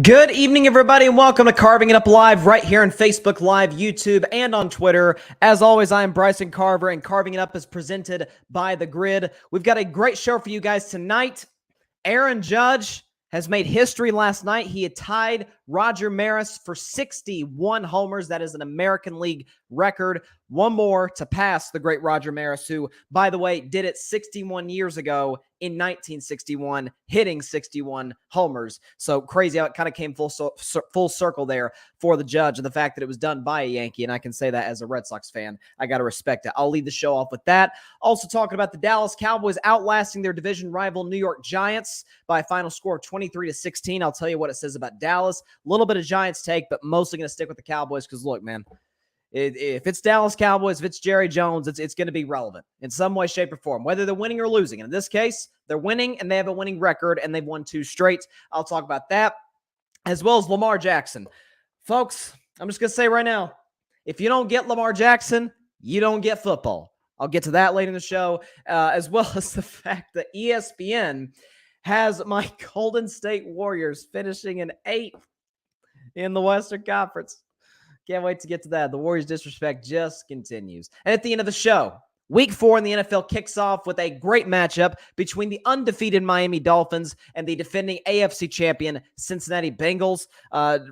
Good evening, everybody, and welcome to Carving It Up Live right here on Facebook Live, YouTube, and on Twitter. As always, I am Bryson Carver, and Carving It Up is presented by The Grid. We've got a great show for you guys tonight. Aaron Judge has made history last night. He had tied Roger Maris for 61 homers. That is an American League record. One more to pass the great Roger Maris, who, by the way, did it 61 years ago in 1961, hitting 61 homers. So crazy how it kind of came full circle there for the Judge, and the fact that it was done by a Yankee, and I can say that as a Red Sox fan. I got to respect it. I'll lead the show off with that. Also talking about the Dallas Cowboys outlasting their division rival New York Giants by a final score of 23-16. I'll tell you what it says about Dallas. A little bit of Giants take, but mostly going to stick with the Cowboys because, look, man, if it's Dallas Cowboys, if it's Jerry Jones, it's going to be relevant in some way, shape, or form, whether they're winning or losing. And in this case, they're winning, and they have a winning record, and they've won 2 straight. I'll talk about that, as well as Lamar Jackson. Folks, I'm just going to say right now, if you don't get Lamar Jackson, you don't get football. I'll get to that later in the show, as well as the fact that ESPN has my Golden State Warriors finishing in 8th in the Western Conference. Can't wait to get to that. The Warriors disrespect just continues. And at the end of the show, Week 4 in the NFL kicks off with a great matchup between the undefeated Miami Dolphins and the defending AFC champion Cincinnati Bengals.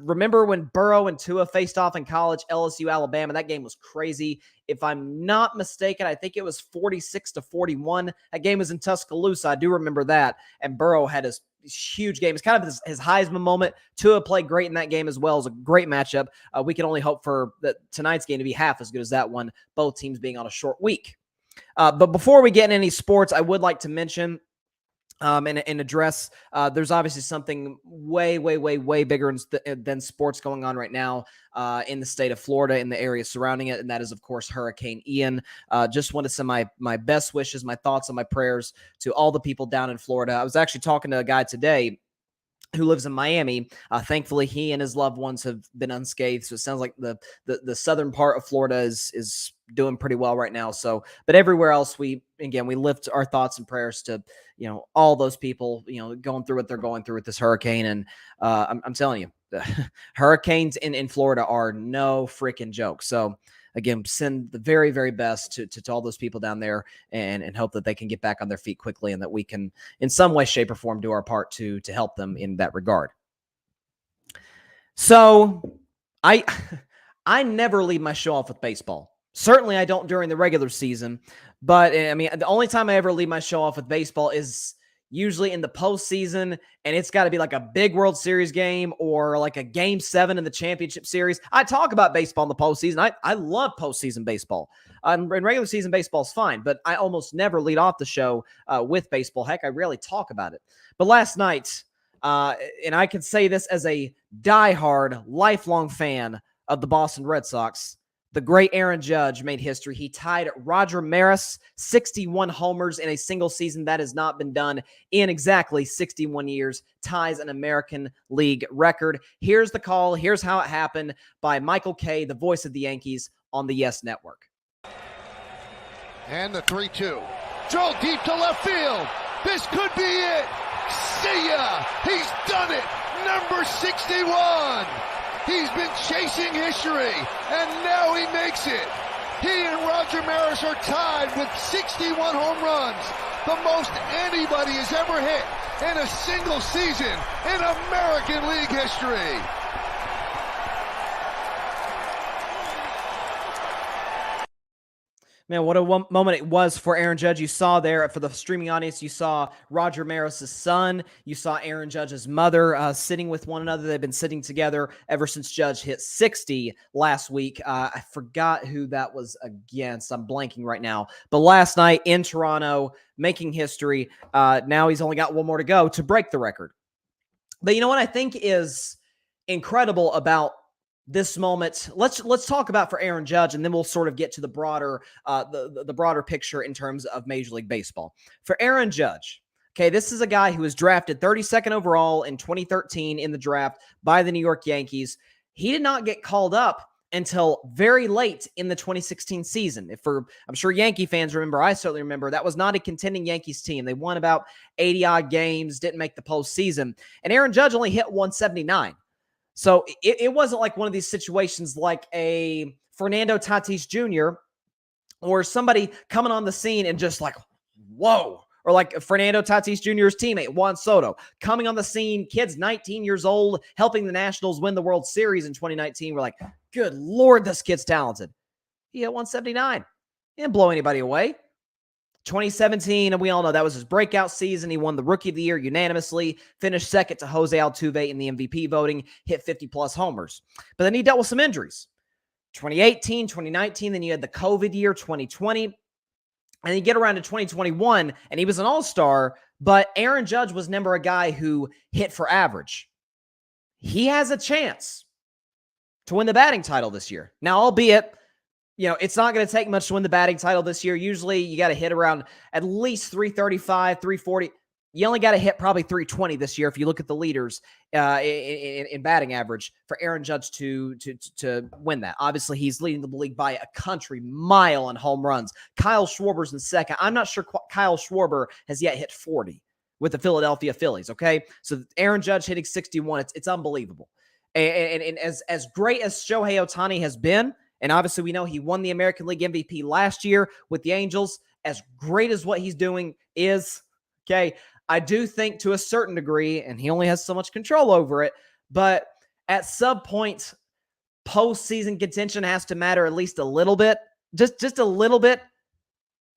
Remember when Burrow and Tua faced off in college, LSU, Alabama? That game was crazy. If I'm not mistaken, I think it was 46-41. That game was in Tuscaloosa. I do remember that. And Burrow had his huge game. It's kind of his Heisman moment. Tua played great in that game as well. It was a great matchup. We can only hope for tonight's game to be half as good as that one, both teams being on a short week. But before we get into any sports, I would like to mention and address, there's obviously something way bigger than sports going on right now in the state of Florida, in the area surrounding it, and that is, of course, Hurricane Ian. Just want to send my best wishes, my thoughts, and my prayers to all the people down in Florida. I was actually talking to a guy today who lives in Miami. Thankfully, he and his loved ones have been unscathed. So it sounds like the southern part of Florida is doing pretty well right now. So, but everywhere else, we lift our thoughts and prayers to, all those people, going through what they're going through with this hurricane. And I'm telling you, hurricanes in Florida are no freaking joke. So again, send the very, very best to all those people down there and hope that they can get back on their feet quickly and that we can, in some way, shape, or form, do our part to help them in that regard. So I never lead my show off with baseball. Certainly I don't during the regular season, but I mean, the only time I ever lead my show off with baseball is usually in the postseason, and it's got to be like a big World Series game or like a Game 7 in the championship series. I talk about baseball in the postseason. I love postseason baseball. And regular season baseball is fine, but I almost never lead off the show with baseball. Heck, I rarely talk about it. But last night, and I can say this as a diehard, lifelong fan of the Boston Red Sox, the great Aaron Judge made history. He tied Roger Maris, 61 homers in a single season. That has not been done in exactly 61 years. Ties an American League record. Here's the call. Here's how it happened by Michael Kay, the voice of the Yankees on the Yes Network. And the 3-2. Drilled deep to left field. This could be it. See ya. He's done it. Number 61. He's been chasing history, and now he makes it. He and Roger Maris are tied with 61 home runs, the most anybody has ever hit in a single season in American League history. Man, what a moment it was for Aaron Judge. You saw there, for the streaming audience, you saw Roger Maris' son. You saw Aaron Judge's mother sitting with one another. They've been sitting together ever since Judge hit 60 last week. I forgot who that was against. I'm blanking right now. But last night in Toronto, making history. Now he's only got one more to go to break the record. But you know what I think is incredible about this moment? Let's talk about for Aaron Judge, and then we'll sort of get to the broader the broader picture in terms of Major League Baseball. For Aaron Judge, okay, this is a guy who was drafted 32nd overall in 2013 in the draft by the New York Yankees. He did not get called up until very late in the 2016 season. I'm sure Yankee fans remember, I certainly remember, that was not a contending Yankees team. They won about 80-odd games, didn't make the postseason, and Aaron Judge only hit 179. So it wasn't like one of these situations like a Fernando Tatis Jr. or somebody coming on the scene and just like, whoa, or like Fernando Tatis Jr.'s teammate, Juan Soto, coming on the scene, kids 19 years old, helping the Nationals win the World Series in 2019. We're like, good Lord, this kid's talented. He hit 179. He didn't blow anybody away. 2017, and we all know that was his breakout season. He won the Rookie of the Year unanimously, finished second to Jose Altuve in the MVP voting, hit 50-plus homers. But then he dealt with some injuries. 2018, 2019, then you had the COVID year, 2020. And you get around to 2021, and he was an all-star, but Aaron Judge was never a guy who hit for average. He has a chance to win the batting title this year. Now, albeit, it's not going to take much to win the batting title this year. Usually, you got to hit around at least 335, 340. You only got to hit probably 320 this year if you look at the leaders in batting average for Aaron Judge to win that. Obviously, he's leading the league by a country mile on home runs. Kyle Schwarber's in second. I'm not sure Kyle Schwarber has yet hit 40 with the Philadelphia Phillies, okay? So Aaron Judge hitting 61, it's unbelievable. And as great as Shohei Ohtani has been, and obviously we know he won the American League MVP last year with the Angels, as great as what he's doing is, okay, I do think to a certain degree, and he only has so much control over it, but at some point, postseason contention has to matter at least a little bit. Just a little bit.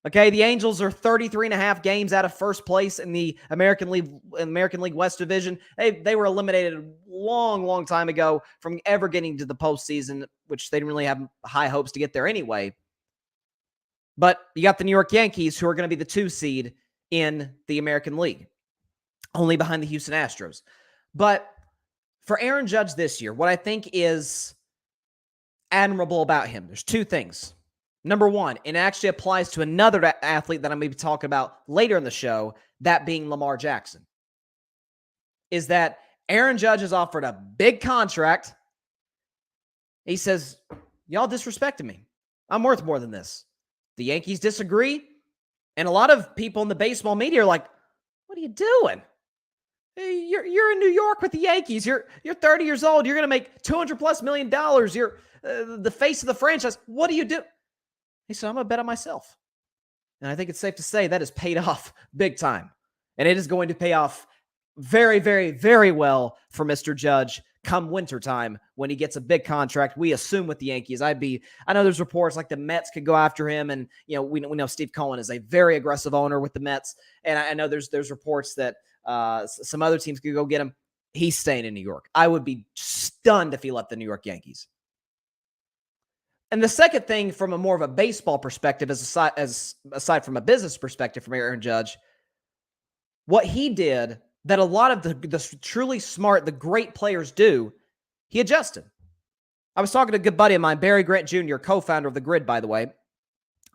Okay, the Angels are 33.5 games out of first place in the American League West Division. They were eliminated a long time ago from ever getting to the postseason, which they didn't really have high hopes to get there anyway. But you got the New York Yankees, who are going to be the 2 seed in the American League, only behind the Houston Astros. But for Aaron Judge this year, what I think is admirable about him, there's 2 things. Number one, and it actually applies to another athlete that I'm going to be talking about later in the show, that being Lamar Jackson, is that Aaron Judge has offered a big contract. He says, y'all disrespected me. I'm worth more than this. The Yankees disagree. And a lot of people in the baseball media are like, what are you doing? Hey, you're in New York with the Yankees. You're 30 years old. You're going to make $200+ million. You're the face of the franchise. What do you do? He said, I'm going to bet on myself. And I think it's safe to say that has paid off big time. And it is going to pay off very, very, very well for Mr. Judge come wintertime when he gets a big contract, we assume with the Yankees. I know there's reports like the Mets could go after him, and we know Steve Cohen is a very aggressive owner with the Mets, and I know there's reports that some other teams could go get him. He's staying in New York. I would be stunned if he left the New York Yankees. And the second thing, from a more of a baseball perspective, aside from a business perspective from Aaron Judge, what he did that a lot of the truly smart, the great players do, he adjusted. I was talking to a good buddy of mine, Barry Grant Jr., co-founder of The Grid, by the way,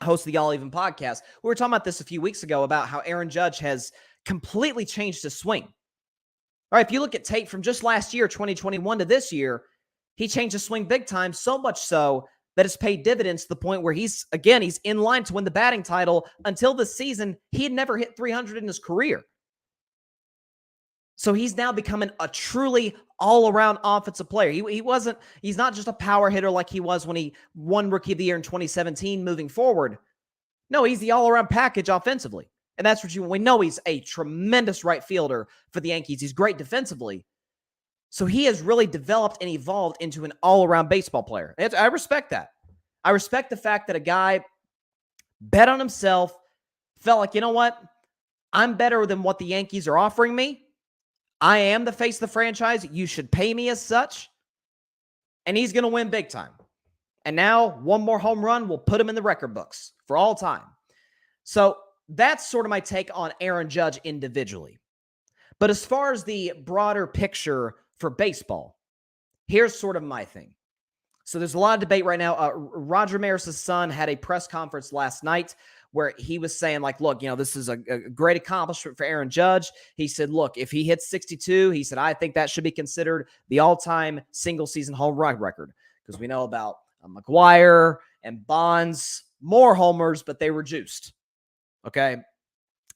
host of the All Even podcast. We were talking about this a few weeks ago about how Aaron Judge has completely changed his swing. All right, if you look at tape from just last year, 2021 to this year, he changed his swing big time, so much so that it's paid dividends to the point where he's in line to win the batting title. Until this season, he had never hit 300 in his career. So he's now becoming a truly all-around offensive player. He's not just a power hitter like he was when he won Rookie of the Year in 2017 moving forward. No, he's the all-around package offensively. And that's what we know. He's a tremendous right fielder for the Yankees. He's great defensively. So he has really developed and evolved into an all-around baseball player. I respect that. I respect the fact that a guy bet on himself, felt like, you know what? I'm better than what the Yankees are offering me. I am the face of the franchise. You should pay me as such. And he's going to win big time. And now one more home run will put him in the record books for all time. So that's sort of my take on Aaron Judge individually. But as far as the broader picture for baseball, here's sort of my thing. So there's a lot of debate right now. Roger Maris' son had a press conference last night where he was saying, like, look, this is a great accomplishment for Aaron Judge. He said, look, if he hits 62, he said, I think that should be considered the all-time single-season home run record, because we know about McGuire and Bonds, more homers, but they were juiced. Okay.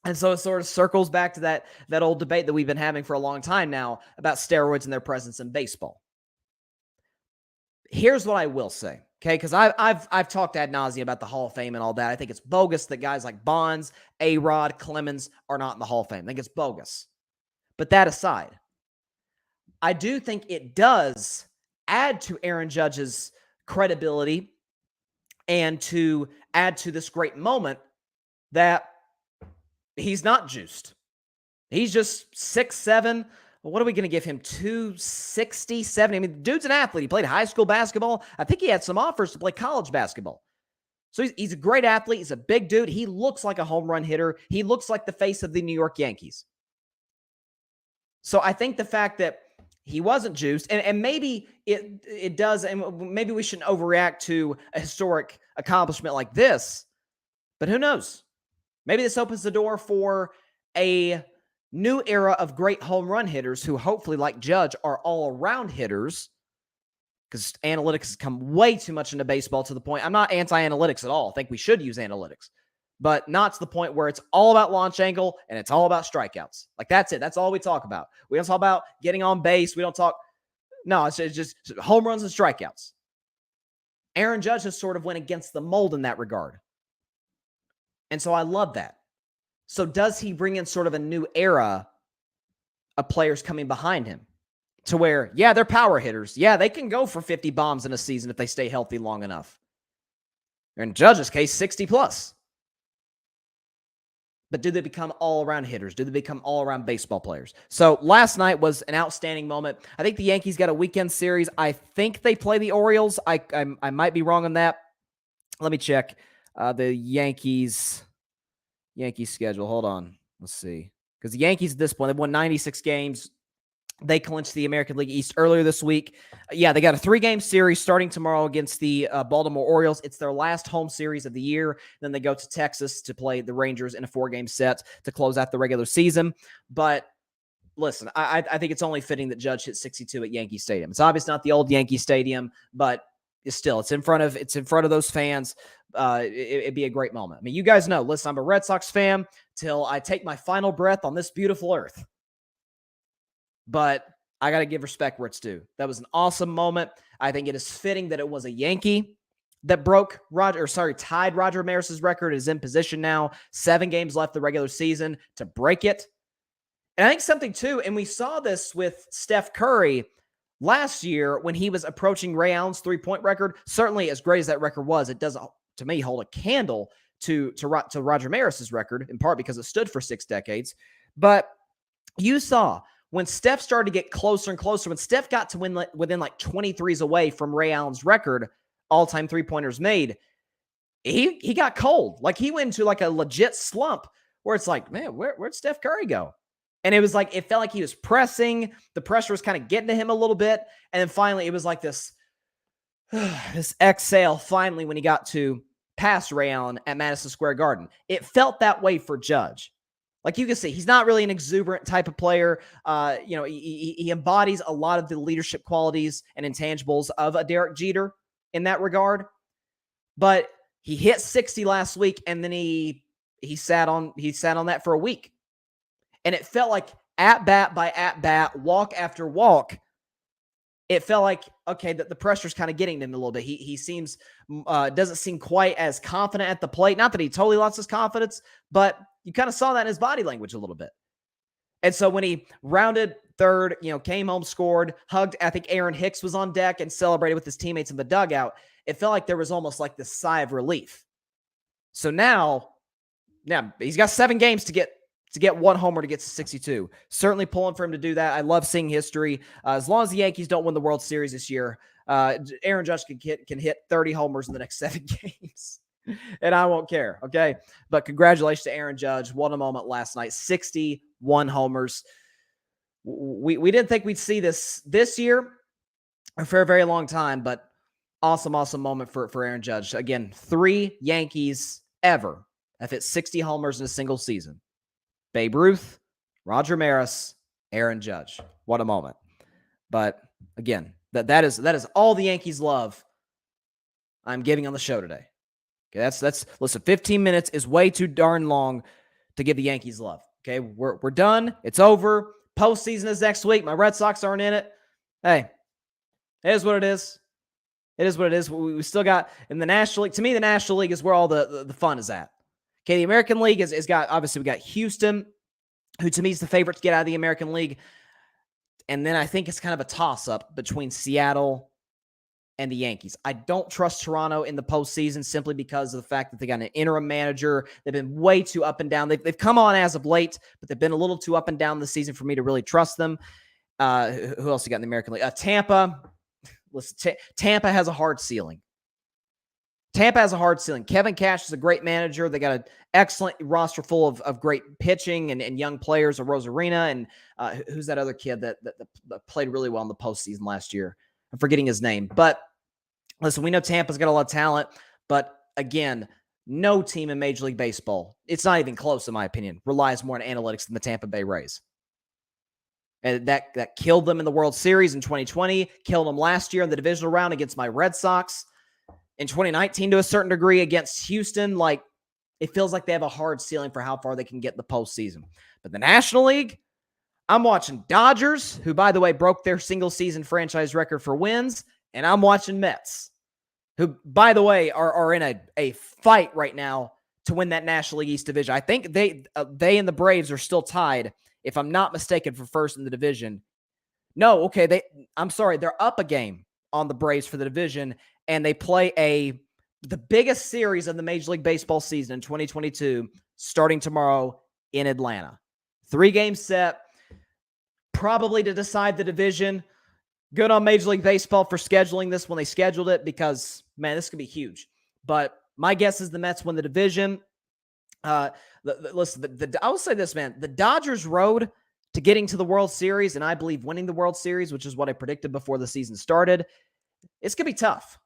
And so it sort of circles back to that old debate that we've been having for a long time now about steroids and their presence in baseball. Here's what I will say, okay? Because I've talked ad nauseum about the Hall of Fame and all that. I think it's bogus that guys like Bonds, A-Rod, Clemens are not in the Hall of Fame. I think it's bogus. But that aside, I do think it does add to Aaron Judge's credibility and to add to this great moment that he's not juiced. He's just 6'7". What are we going to give him? 260, 70? I mean, the dude's an athlete. He played high school basketball. I think he had some offers to play college basketball. So he's a great athlete. He's a big dude. He looks like a home run hitter. He looks like the face of the New York Yankees. So I think the fact that he wasn't juiced, and maybe it does, and maybe we shouldn't overreact to a historic accomplishment like this, but who knows? Maybe this opens the door for a new era of great home run hitters who hopefully, like Judge, are all-around hitters, because analytics has come way too much into baseball to the point. I'm not anti-analytics at all. I think we should use analytics, but not to the point where it's all about launch angle and it's all about strikeouts. Like, that's it. That's all we talk about. We don't talk about getting on base. We don't talk. No, it's just home runs and strikeouts. Aaron Judge has sort of went against the mold in that regard. And so I love that. So does he bring in sort of a new era of players coming behind him to where, yeah, they're power hitters. Yeah, they can go for 50 bombs in a season if they stay healthy long enough. In Judge's case, 60 plus. But do they become all-around hitters? Do they become all-around baseball players? So last night was an outstanding moment. I think the Yankees got a weekend series. I think they play the Orioles. I might be wrong on that. Let me check. The Yankees schedule. Hold on. Let's see. Because the Yankees at this point, they've won 96 games. They clinched the American League East earlier this week. Yeah, they got a 3-game series starting tomorrow against the Baltimore Orioles. It's their last home series of the year. Then they go to Texas to play the Rangers in a 4-game set to close out the regular season. But listen, I think it's only fitting that Judge hit 62 at Yankee Stadium. It's obviously not the old Yankee Stadium, but it's in front of those fans. It'd be a great moment. I mean, you guys know, listen, I'm a Red Sox fan till I take my final breath on this beautiful earth. But I got to give respect where it's due. That was an awesome moment. I think it is fitting that it was a Yankee that tied Roger Ramirez's record. It is in position now. 7 games left the regular season to break it. And I think something too, and we saw this with Steph Curry last year when he was approaching Ray Allen's 3-point record. Certainly, as great as that record was, it doesn't, to me, hold a candle to Roger Ramirez's record, in part because it stood for 6 decades. But you saw when Steph started to get closer and closer, when Steph got to within like 23s away from Ray Allen's record, all-time three-pointers made, he got cold. Like, he went into like a legit slump where it's like, man, where'd Steph Curry go? And it was like, it felt like he was pressing. The pressure was kind of getting to him a little bit. And then finally, it was like this exhale finally when he got to pass Ray Allen at Madison Square Garden. It felt that way for Judge. Like, you can see, he's not really an exuberant type of player. He embodies a lot of the leadership qualities and intangibles of a Derek Jeter in that regard. But he hit 60 last week, and then he sat on that for a week. And it felt like at bat by at bat, walk after walk, it felt like, okay, that the pressure's kind of getting to him a little bit. He seems doesn't seem quite as confident at the plate. Not that he totally lost his confidence, but you kind of saw that in his body language a little bit. And so when he rounded third, came home, scored, hugged, I think Aaron Hicks was on deck and celebrated with his teammates in the dugout. It felt like there was almost like this sigh of relief. So now he's got 7 games to get 1 homer to get to 62. Certainly pulling for him to do that. I love seeing history. As long as the Yankees don't win the World Series this year, Aaron Judge can hit 30 homers in the next 7 games. And I won't care, okay? But congratulations to Aaron Judge. What a moment last night. 61 homers. We didn't think we'd see this year for a very long time, but awesome moment for Aaron Judge. Again, 3 Yankees ever have hit 60 homers in a single season. Babe Ruth, Roger Maris, Aaron Judge. What a moment. But again, that is all the Yankees love I'm giving on the show today. Okay, listen, 15 minutes is way too darn long to give the Yankees love. Okay, we're done. It's over. Postseason is next week. My Red Sox aren't in it. Hey, it is what it is. It is what it is. We still got in the National League. To me, the National League is where all the fun is at. Okay, the American League is got, obviously, we got Houston, who to me is the favorite to get out of the American League. And then I think it's kind of a toss-up between Seattle and the Yankees. I don't trust Toronto in the postseason simply because of the fact that they got an interim manager. They've been way too up and down. They've come on as of late, but they've been a little too up and down this season for me to really trust them. Who else you got in the American League? Tampa. Listen, Tampa has a hard ceiling. Kevin Cash is a great manager. They got an excellent roster full of great pitching and young players, Rosarina, and who's that other kid that played really well in the postseason last year? I'm forgetting his name. But listen, we know Tampa's got a lot of talent, but again, no team in Major League Baseball, it's not even close in my opinion, relies more on analytics than the Tampa Bay Rays. And that killed them in the World Series in 2020, killed them last year in the divisional round against my Red Sox. In 2019, to a certain degree, against Houston, like, it feels like they have a hard ceiling for how far they can get in the postseason. But the National League, I'm watching Dodgers, who, by the way, broke their single-season franchise record for wins, and I'm watching Mets, who, by the way, are in a fight right now to win that National League East division. I think they and the Braves are still tied, if I'm not mistaken, for first in the division. No, okay, I'm sorry, they're up a game on the Braves for the division, and they play the biggest series of the Major League Baseball season in 2022, starting tomorrow in Atlanta. 3-game set, probably to decide the division. Good on Major League Baseball for scheduling this when they scheduled it, because, man, this could be huge. But my guess is the Mets win the division. Listen, I will say this, man. The Dodgers' road to getting to the World Series, and I believe winning the World Series, which is what I predicted before the season started, it's going to be tough.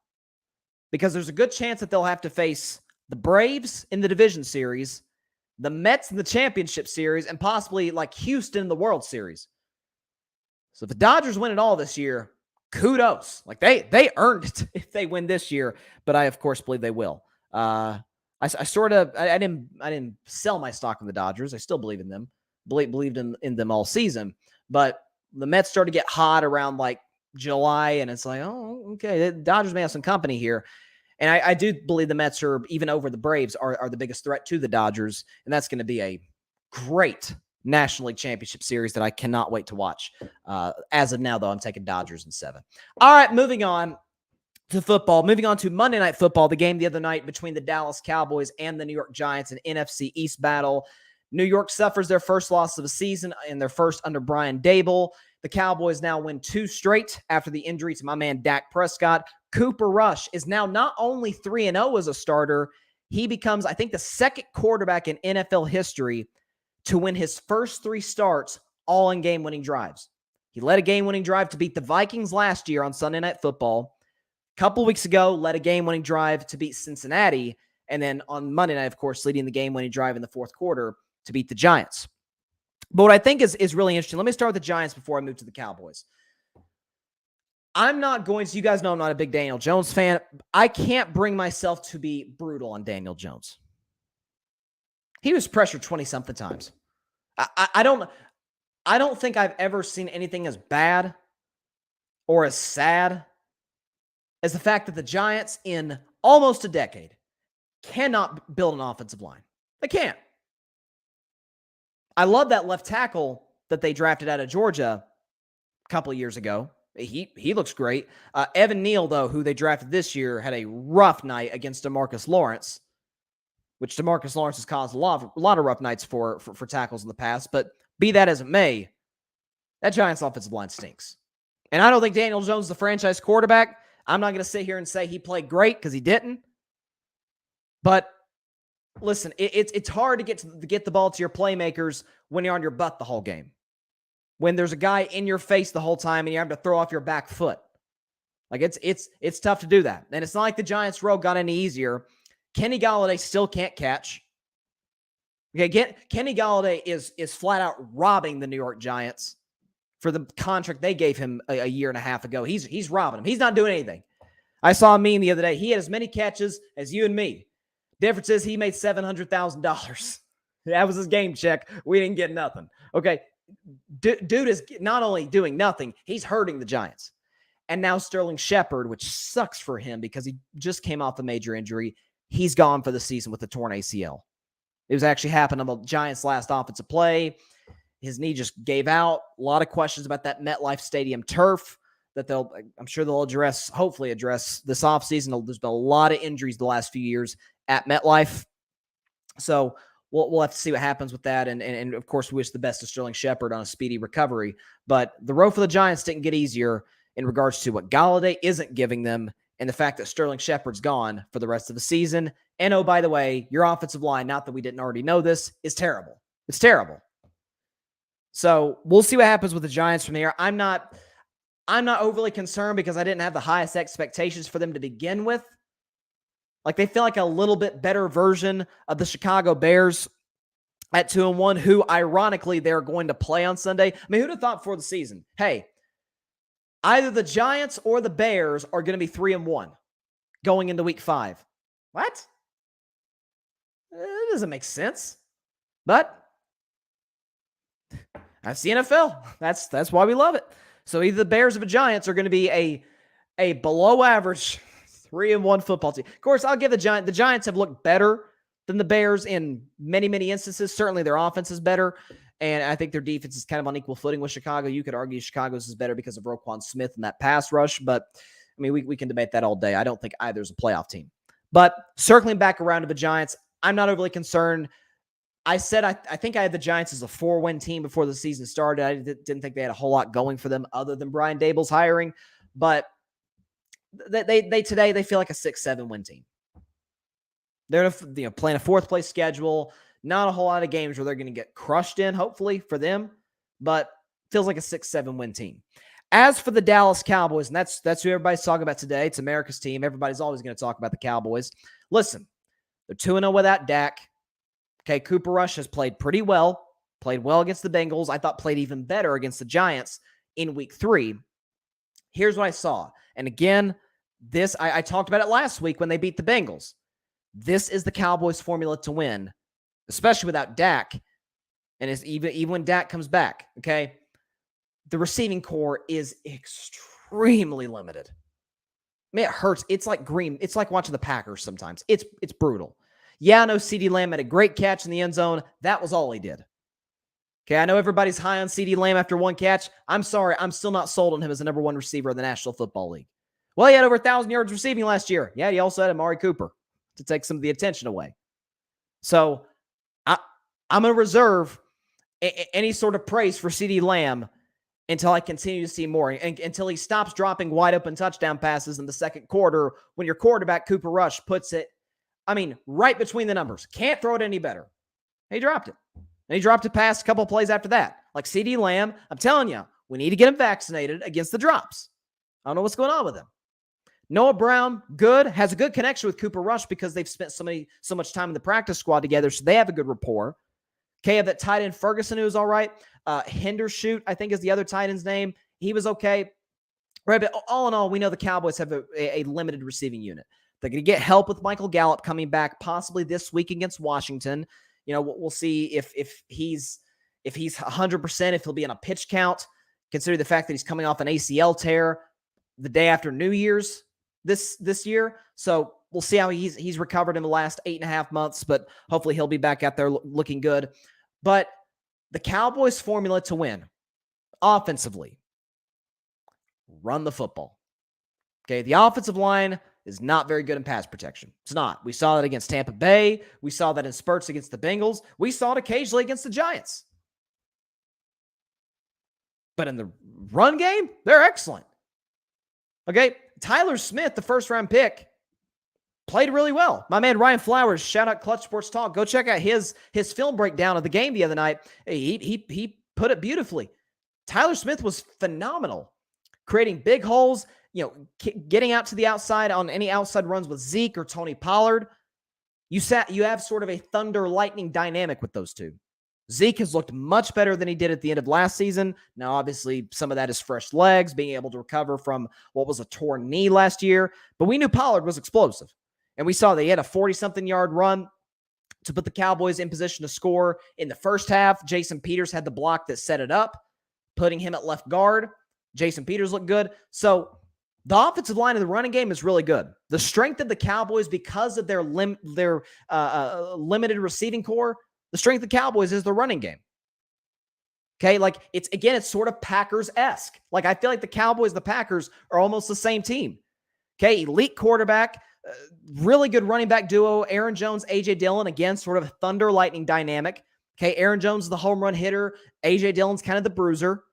Because there's a good chance that they'll have to face the Braves in the division series, the Mets in the championship series, and possibly like Houston in the World Series. So if the Dodgers win it all this year, kudos. Like they earned it if they win this year, but I of course believe they will. I didn't sell my stock in the Dodgers. I still believe in them. Believed in them all season, but the Mets started to get hot around like July, and it's like, oh, okay, the Dodgers may have some company here. And I do believe the Mets are, even over the Braves, are the biggest threat to the Dodgers, and that's going to be a great National League Championship Series that I cannot wait to watch. As of now, though, I'm taking Dodgers in 7. All right, moving on to football. Moving on to Monday Night Football, the game the other night between the Dallas Cowboys and the New York Giants, an NFC East battle. New York suffers their first loss of the season and their first under Brian Dable. The Cowboys now win 2 straight after the injury to my man Dak Prescott. Cooper Rush is now not only 3-0 as a starter, he becomes, I think, the second quarterback in NFL history to win his first 3 starts all in game-winning drives. He led a game-winning drive to beat the Vikings last year on Sunday Night Football. A couple weeks ago, led a game-winning drive to beat Cincinnati. And then on Monday night, of course, leading the game-winning drive in the fourth quarter to beat the Giants. But what I think is really interesting, let me start with the Giants before I move to the Cowboys. I'm not going to, you guys know I'm not a big Daniel Jones fan. I can't bring myself to be brutal on Daniel Jones. He was pressured 20-something times. I don't think I've ever seen anything as bad or as sad as the fact that the Giants in almost a decade cannot build an offensive line. They can't. I love that left tackle that they drafted out of Georgia a couple of years ago. He looks great. Evan Neal, though, who they drafted this year, had a rough night against DeMarcus Lawrence, which DeMarcus Lawrence has caused a lot of rough nights for tackles in the past. But be that as it may, that Giants offensive line stinks. And I don't think Daniel Jones is the franchise quarterback. I'm not going to sit here and say he played great because he didn't. But listen, it's hard to get the ball to your playmakers when you're on your butt the whole game. When there's a guy in your face the whole time and you have to throw off your back foot. Like it's tough to do that. And it's not like the Giants' road got any easier. Kenny Golladay still can't catch. Okay, Kenny Golladay is flat out robbing the New York Giants for the contract they gave him a year and a half ago. He's robbing him. He's not doing anything. I saw a meme the other day. He had as many catches as you and me. Difference is he made $700,000. That was his game check. We didn't get nothing. Okay. Dude is not only doing nothing, he's hurting the Giants. And now Sterling Shepard, which sucks for him because he just came off a major injury. He's gone for the season with a torn ACL. It was actually happened on the Giants' last offensive play. His knee just gave out. A lot of questions about that MetLife Stadium turf that I'm sure they'll hopefully address this offseason. There's been a lot of injuries the last few years at MetLife. So we'll have to see what happens with that. And of course, we wish the best to Sterling Shepard on a speedy recovery. But the road for the Giants didn't get easier in regards to what Galladay isn't giving them and the fact that Sterling Shepard's gone for the rest of the season. And oh, by the way, your offensive line, not that we didn't already know this, is terrible. It's terrible. So we'll see what happens with the Giants from here. I'm not overly concerned because I didn't have the highest expectations for them to begin with. Like, they feel like a little bit better version of the Chicago Bears at 2-1, who ironically they're going to play on Sunday. I mean, who'd have thought before the season, hey, either the Giants or the Bears are going to be 3-1 going into week 5. What? It doesn't make sense. But that's the NFL. That's why we love it. So either the Bears or the Giants are going to be a below average 3-1 football team. Of course, I'll give the Giants have looked better than the Bears in many, many instances. Certainly their offense is better. And I think their defense is kind of on equal footing with Chicago. You could argue Chicago's is better because of Roquan Smith and that pass rush. But, I mean, we can debate that all day. I don't think either's a playoff team. But circling back around to the Giants, I'm not overly concerned. I said I think I had the Giants as a 4-win team before the season started. I didn't think they had a whole lot going for them other than Brian Daboll's hiring. But they feel like a 6-7 win team. They're playing a fourth-place schedule. Not a whole lot of games where they're going to get crushed in, hopefully, for them. But feels like a 6-7 win team. As for the Dallas Cowboys, and that's who everybody's talking about today. It's America's team. Everybody's always going to talk about the Cowboys. Listen, they're 2-0 without Dak. Okay, Cooper Rush has played pretty well. Played well against the Bengals. I thought played even better against the Giants in week 3. Here's what I saw. And again, I talked about it last week when they beat the Bengals. This is the Cowboys' formula to win, especially without Dak. And it's even when Dak comes back, okay? The receiving core is extremely limited. I mean, it hurts. It's like watching the Packers sometimes. It's brutal. Yeah, I know CeeDee Lamb had a great catch in the end zone. That was all he did. Okay, I know everybody's high on CeeDee Lamb after one catch. I'm sorry, I'm still not sold on him as the number 1 receiver in the National Football League. Well, he had over 1,000 yards receiving last year. Yeah, he also had Amari Cooper to take some of the attention away. So I'm going to reserve any sort of praise for CeeDee Lamb until I continue to see more, and until he stops dropping wide open touchdown passes in the second quarter when your quarterback, Cooper Rush, puts it, right between the numbers. Can't throw it any better. He dropped it. And he dropped it past a couple of plays after that. Like CeeDee Lamb, I'm telling you, we need to get him vaccinated against the drops. I don't know what's going on with him. Noah Brown, good, has a good connection with Cooper Rush because they've spent so much time in the practice squad together, so they have a good rapport. Okay, have that tight end Ferguson, who's all right. Hendershoot, I think is the other tight end's name. He was okay. Right, but all in all, we know the Cowboys have a limited receiving unit. They're going to get help with Michael Gallup coming back possibly this week against Washington. We'll see if he's 100%, if he'll be on a pitch count, considering the fact that he's coming off an ACL tear the day after New Year's this year. So we'll see how he's recovered in the last 8.5 months, but hopefully he'll be back out there looking good. But the Cowboys' formula to win offensively, run the football. Okay, the offensive line is not very good in pass protection. It's not. We saw that against Tampa Bay. We saw that in spurts against the Bengals. We saw it occasionally against the Giants. But in the run game, they're excellent. Okay, Tyler Smith, the first-round pick, played really well. My man Ryan Flowers, shout out Clutch Sports Talk. Go check out his film breakdown of the game the other night. He put it beautifully. Tyler Smith was phenomenal, creating big holes, getting out to the outside on any outside runs with Zeke or Tony Pollard. You have sort of a thunder lightning dynamic with those two. Zeke has looked much better than he did at the end of last season. Now, obviously, some of that is fresh legs, being able to recover from what was a torn knee last year. But we knew Pollard was explosive. And we saw that he had a 40-something yard run to put the Cowboys in position to score in the first half. Jason Peters had the block that set it up, putting him at left guard. Jason Peters looked good. So the offensive line of the running game is really good. The strength of the Cowboys, because of their limited receiving core, the strength of the Cowboys is the running game. Okay, like it's sort of Packers-esque. Like I feel like the Cowboys and the Packers are almost the same team. Okay, elite quarterback, really good running back duo, Aaron Jones, A.J. Dillon, again, sort of a thunder lightning dynamic. Okay, Aaron Jones is the home run hitter. A.J. Dillon's kind of the bruiser.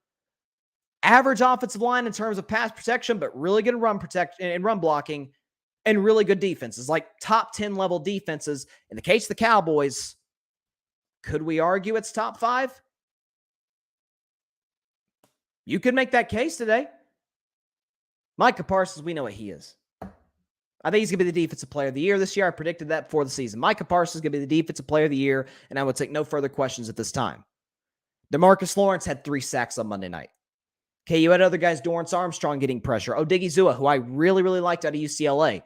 Average offensive line in terms of pass protection, but really good run protection and run blocking, and really good defenses, like top 10 level defenses. In the case of the Cowboys, could we argue it's top 5? You could make that case today. Micah Parsons, we know what he is. I think he's going to be the defensive player of the year this year. I predicted that before the season. Micah Parsons is going to be the defensive player of the year, and I would take no further questions at this time. DeMarcus Lawrence had 3 sacks on Monday night. Okay, you had other guys, Dorrance Armstrong getting pressure. Odigizua, who I really, really liked out of UCLA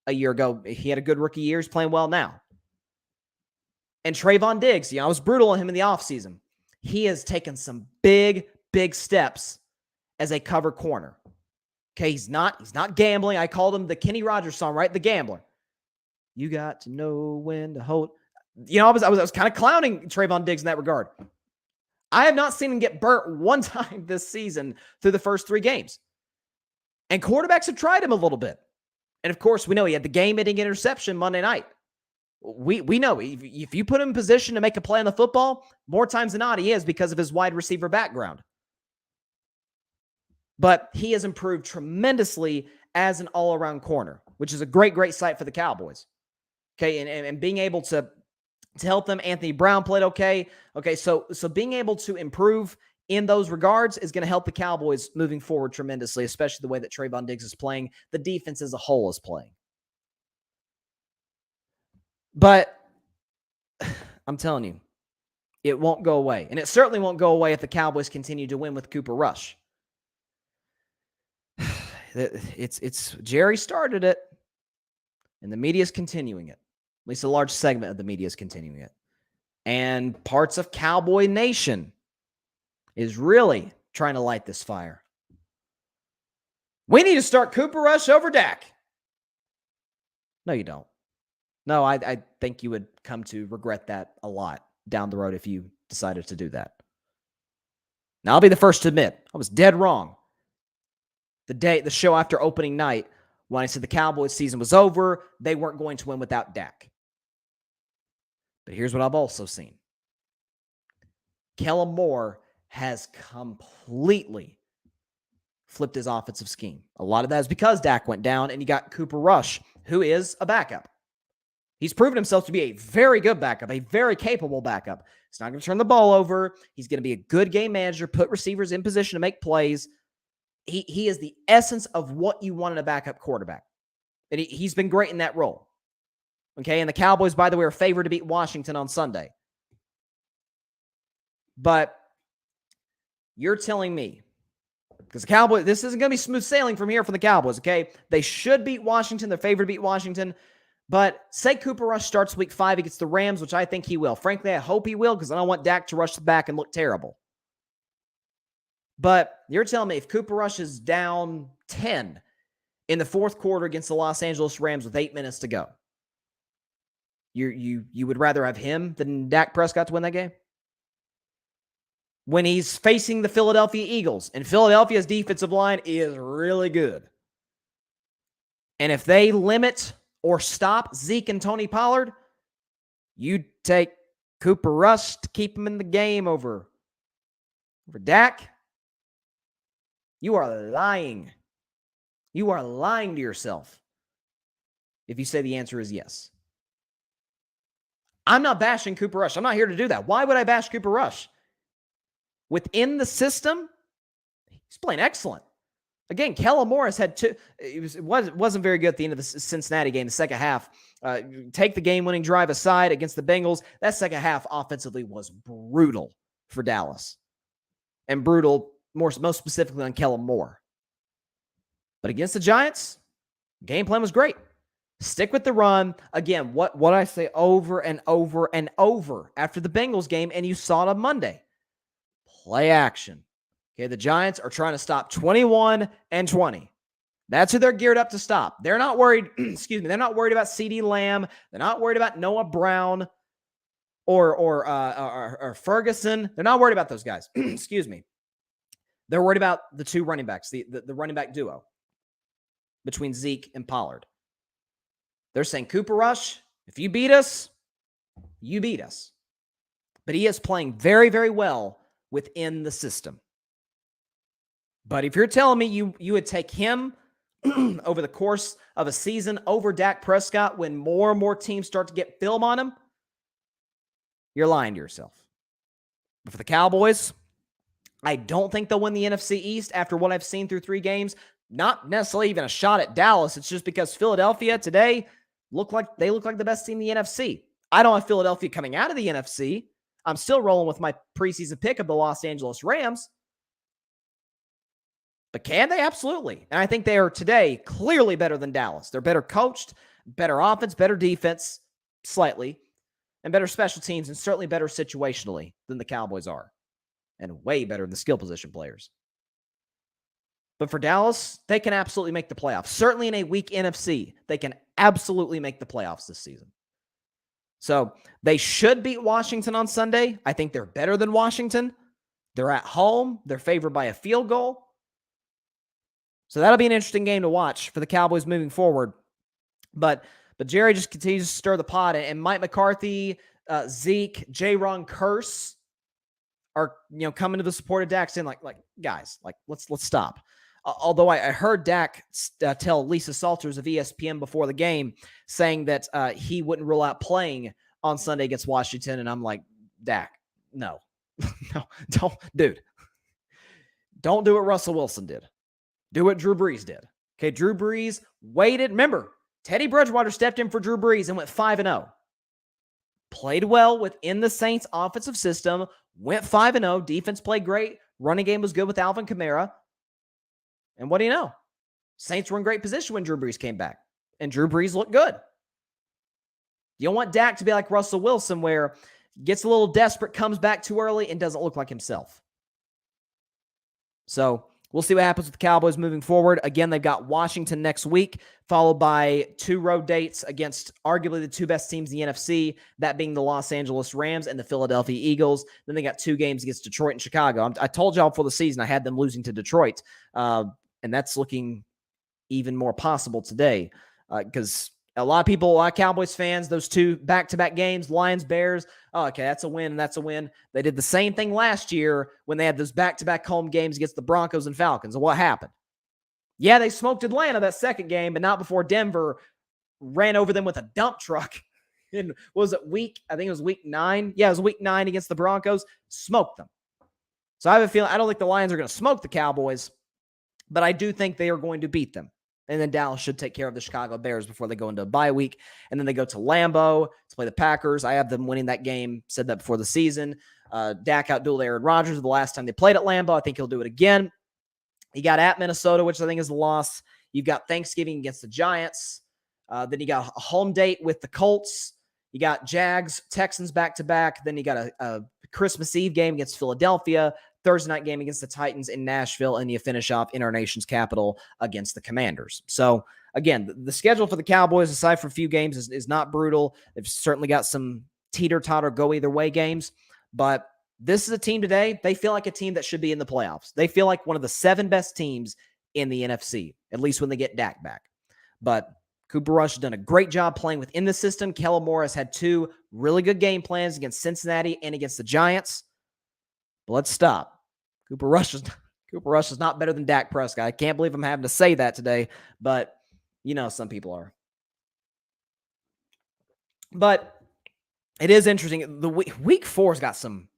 a year ago. He had a good rookie year. He's playing well now. And Trayvon Diggs, I was brutal on him in the offseason. He has taken some big, big steps as a cover corner. Okay, he's not gambling. I called him the Kenny Rogers song, right? The Gambler. You got to know when to hold. I was kind of clowning Trayvon Diggs in that regard. I have not seen him get burnt one time this season through the first 3 games. And quarterbacks have tried him a little bit. And of course, we know he had the game-ending interception Monday night. We know if you put him in position to make a play on the football, more times than not, he is because of his wide receiver background. But he has improved tremendously as an all-around corner, which is a great, great sight for the Cowboys. Okay, and being able to help them. Anthony Brown played okay. Okay, so being able to improve in those regards is going to help the Cowboys moving forward tremendously, especially the way that Trayvon Diggs is playing. The defense as a whole is playing. But I'm telling you, it won't go away. And it certainly won't go away if the Cowboys continue to win with Cooper Rush. It's Jerry started it, and the media is continuing it. At least a large segment of the media is continuing it. And parts of Cowboy Nation is really trying to light this fire. We need to start Cooper Rush over Dak. No, you don't. No, I think you would come to regret that a lot down the road if you decided to do that. Now, I'll be the first to admit, I was dead wrong. The show after opening night, when I said the Cowboys season was over, they weren't going to win without Dak. But here's what I've also seen. Kellen Moore has completely flipped his offensive scheme. A lot of that is because Dak went down and you got Cooper Rush, who is a backup. He's proven himself to be a very good backup, a very capable backup. He's not going to turn the ball over. He's going to be a good game manager, put receivers in position to make plays. He is the essence of what you want in a backup quarterback. And he's been great in that role. Okay, and the Cowboys, by the way, are favored to beat Washington on Sunday. But you're telling me, because the Cowboys, this isn't going to be smooth sailing from here for the Cowboys, okay? They should beat Washington. They're favored to beat Washington. But say Cooper Rush starts week 5 against the Rams, which I think he will. Frankly, I hope he will because I don't want Dak to rush the back and look terrible. But you're telling me if Cooper Rush is down 10 in the fourth quarter against the Los Angeles Rams with 8 minutes to go, you would rather have him than Dak Prescott to win that game? When he's facing the Philadelphia Eagles, and Philadelphia's defensive line is really good. And if they limit or stop Zeke and Tony Pollard, you take Cooper Rush to keep him in the game over Dak? You are lying. You are lying to yourself if you say the answer is yes. I'm not bashing Cooper Rush. I'm not here to do that. Why would I bash Cooper Rush? Within the system, he's playing excellent. Again, Kellen Morris had two. It wasn't very good at the end of the Cincinnati game, the second half. Take the game-winning drive aside against the Bengals, that second half offensively was brutal for Dallas. And brutal, most specifically on Kellen Moore. But against the Giants, game plan was great. Stick with the run. Again, what I say over and over and over after the Bengals game, and you saw it on Monday. Play action. Okay, the Giants are trying to stop 21 and 20. That's who they're geared up to stop. They're not worried, excuse me, they're not worried about CeeDee Lamb. They're not worried about Noah Brown or Ferguson. They're not worried about those guys. Excuse me. They're worried about the two running backs, the running back duo between Zeke and Pollard. They're saying, Cooper Rush, if you beat us, you beat us. But he is playing very, very well within the system. But if you're telling me you would take him over the course of a season over Dak Prescott when more and more teams start to get film on him, you're lying to yourself. But for the Cowboys, I don't think they'll win the NFC East after what I've seen through 3 games. Not necessarily even a shot at Dallas. It's just because Philadelphia today look like the best team in the NFC. I don't have Philadelphia coming out of the NFC. I'm still rolling with my preseason pick of the Los Angeles Rams. But can they? Absolutely. And I think they are today clearly better than Dallas. They're better coached, better offense, better defense, slightly, and better special teams, and certainly better situationally than the Cowboys are, and way better than the skill position players. But for Dallas, they can absolutely make the playoffs. Certainly in a weak NFC, they can absolutely make the playoffs this season. So they should beat Washington on Sunday. I think they're better than Washington. They're at home. They're favored by a field goal. So that'll be an interesting game to watch for the Cowboys moving forward. But Jerry just continues to stir the pot, and Mike McCarthy, Zeke, J-Ron Curse are coming to the support of Dak, saying like guys, let's stop. Although I heard Dak tell Lisa Salters of ESPN before the game, saying that he wouldn't rule out playing on Sunday against Washington, and I'm like, Dak, no, don't do what Russell Wilson did. Do what Drew Brees did. Okay, Drew Brees waited. Remember, Teddy Bridgewater stepped in for Drew Brees and went 5-0. Played well within the Saints' offensive system, went 5-0. Defense played great. Running game was good with Alvin Kamara. And what do you know? Saints were in great position when Drew Brees came back. And Drew Brees looked good. You don't want Dak to be like Russell Wilson, where gets a little desperate, comes back too early, and doesn't look like himself. So we'll see what happens with the Cowboys moving forward. Again, they've got Washington next week, followed by 2 road dates against arguably the 2 best teams in the NFC, that being the Los Angeles Rams and the Philadelphia Eagles. Then they got 2 games against Detroit and Chicago. I told y'all before the season I had them losing to Detroit, and that's looking even more possible today because a lot of Cowboys fans, those 2 back-to-back games, Lions, Bears, okay, that's a win and that's a win. They did the same thing last year when they had those back-to-back home games against the Broncos and Falcons. And what happened? Yeah, they smoked Atlanta that second game, but not before Denver ran over them with a dump truck. And was it week 9? Yeah, it was week 9 against the Broncos. Smoked them. So I have a feeling, I don't think the Lions are going to smoke the Cowboys, but I do think they are going to beat them. And then Dallas should take care of the Chicago Bears before they go into a bye week. And then they go to Lambeau to play the Packers. I have them winning that game. Said that before the season. Dak outdueled Aaron Rodgers the last time they played at Lambeau. I think he'll do it again. You got at Minnesota, which I think is a loss. You've got Thanksgiving against the Giants. Then you got a home date with the Colts. You got Jags, Texans back-to-back. Then you got a Christmas Eve game against Philadelphia. Thursday night game against the Titans in Nashville, and you finish off in our nation's capital against the Commanders. So, again, the schedule for the Cowboys, aside from a few games, is not brutal. They've certainly got some teeter-totter, go-either-way games. But this is a team today, they feel like a team that should be in the playoffs. They feel like one of the 7 best teams in the NFC, at least when they get Dak back. But Cooper Rush has done a great job playing within the system. Kellen Moore has had 2 really good game plans against Cincinnati and against the Giants. But let's stop. Cooper Rush is not better than Dak Prescott. I can't believe I'm having to say that today, but some people are. But it is interesting. The week 4's got some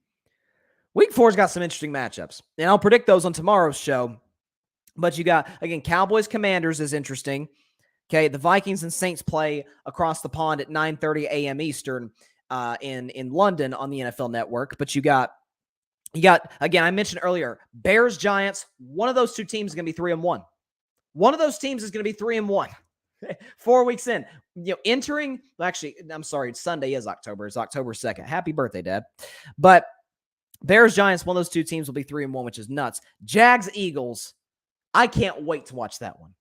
interesting matchups, and I'll predict those on tomorrow's show. But you got, again, Cowboys Commanders is interesting. Okay, the Vikings and Saints play across the pond at 9:30 a.m. Eastern in London on the NFL Network. But you got again, I mentioned earlier, Bears Giants. One of those two teams is going to be 3-1. One of those teams is going to be 3-1. 4 weeks in, entering. Actually, I'm sorry. Sunday is October. It's October 2nd. Happy birthday, Dad. But Bears Giants. One of those two teams will be 3-1, which is nuts. Jags Eagles. I can't wait to watch that one.